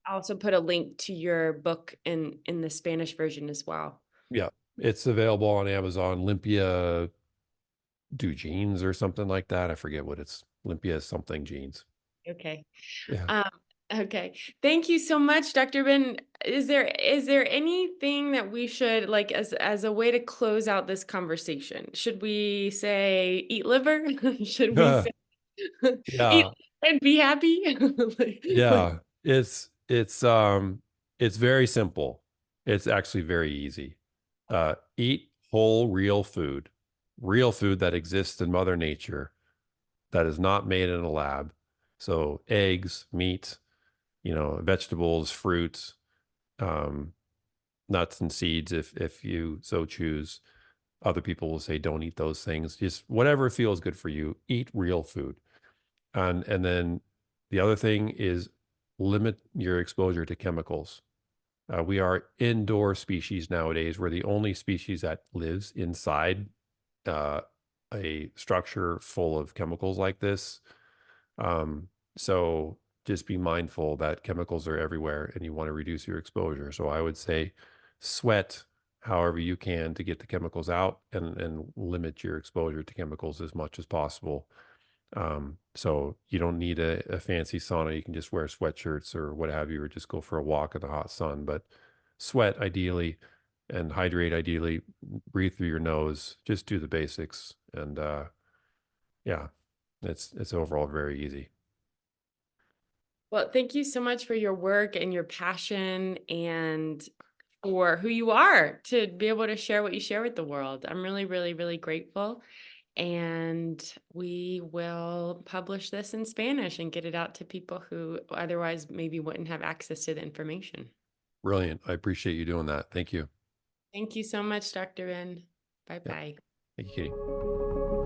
I'll also put a link to your book in the Spanish version as well. Yeah. It's available on Amazon. Olympia do jeans or something like that. I forget what it's Olympia something jeans. Okay. Yeah. Okay. Thank you so much, Dr. Ben. Is there anything that we should like as a way to close out this conversation? Should we say eat liver? Should we say eat Yeah. and be happy? Like, Yeah. It's very simple. It's actually very easy. Eat whole, real food that exists in Mother Nature, that is not made in a lab. So eggs, meat, vegetables, fruits, um, nuts and seeds, if you so choose. Other people will say don't eat those things. Just whatever feels good for you. Eat real food. And then the other thing is limit your exposure to chemicals. We are indoor species nowadays. We're the only species that lives inside uh, a structure full of chemicals like this. So just be mindful that chemicals are everywhere and you want to reduce your exposure. So I would say sweat however you can to get the chemicals out, and limit your exposure to chemicals as much as possible. So you don't need a fancy sauna. You can just wear sweatshirts or what have you, or just go for a walk in the hot sun. But sweat ideally, and hydrate ideally. Breathe through your nose. Just do the basics, and yeah, it's overall very easy. well, thank you so much for your work and your passion and for who you are to be able to share what you share with the world. I'm really, really, really grateful. And we will publish this in Spanish and get it out to people who otherwise maybe wouldn't have access to the information. Brilliant. I appreciate you doing that. Thank you. Thank you so much, Dr. Ben. Yeah. Bye-bye. Thank you, Katie.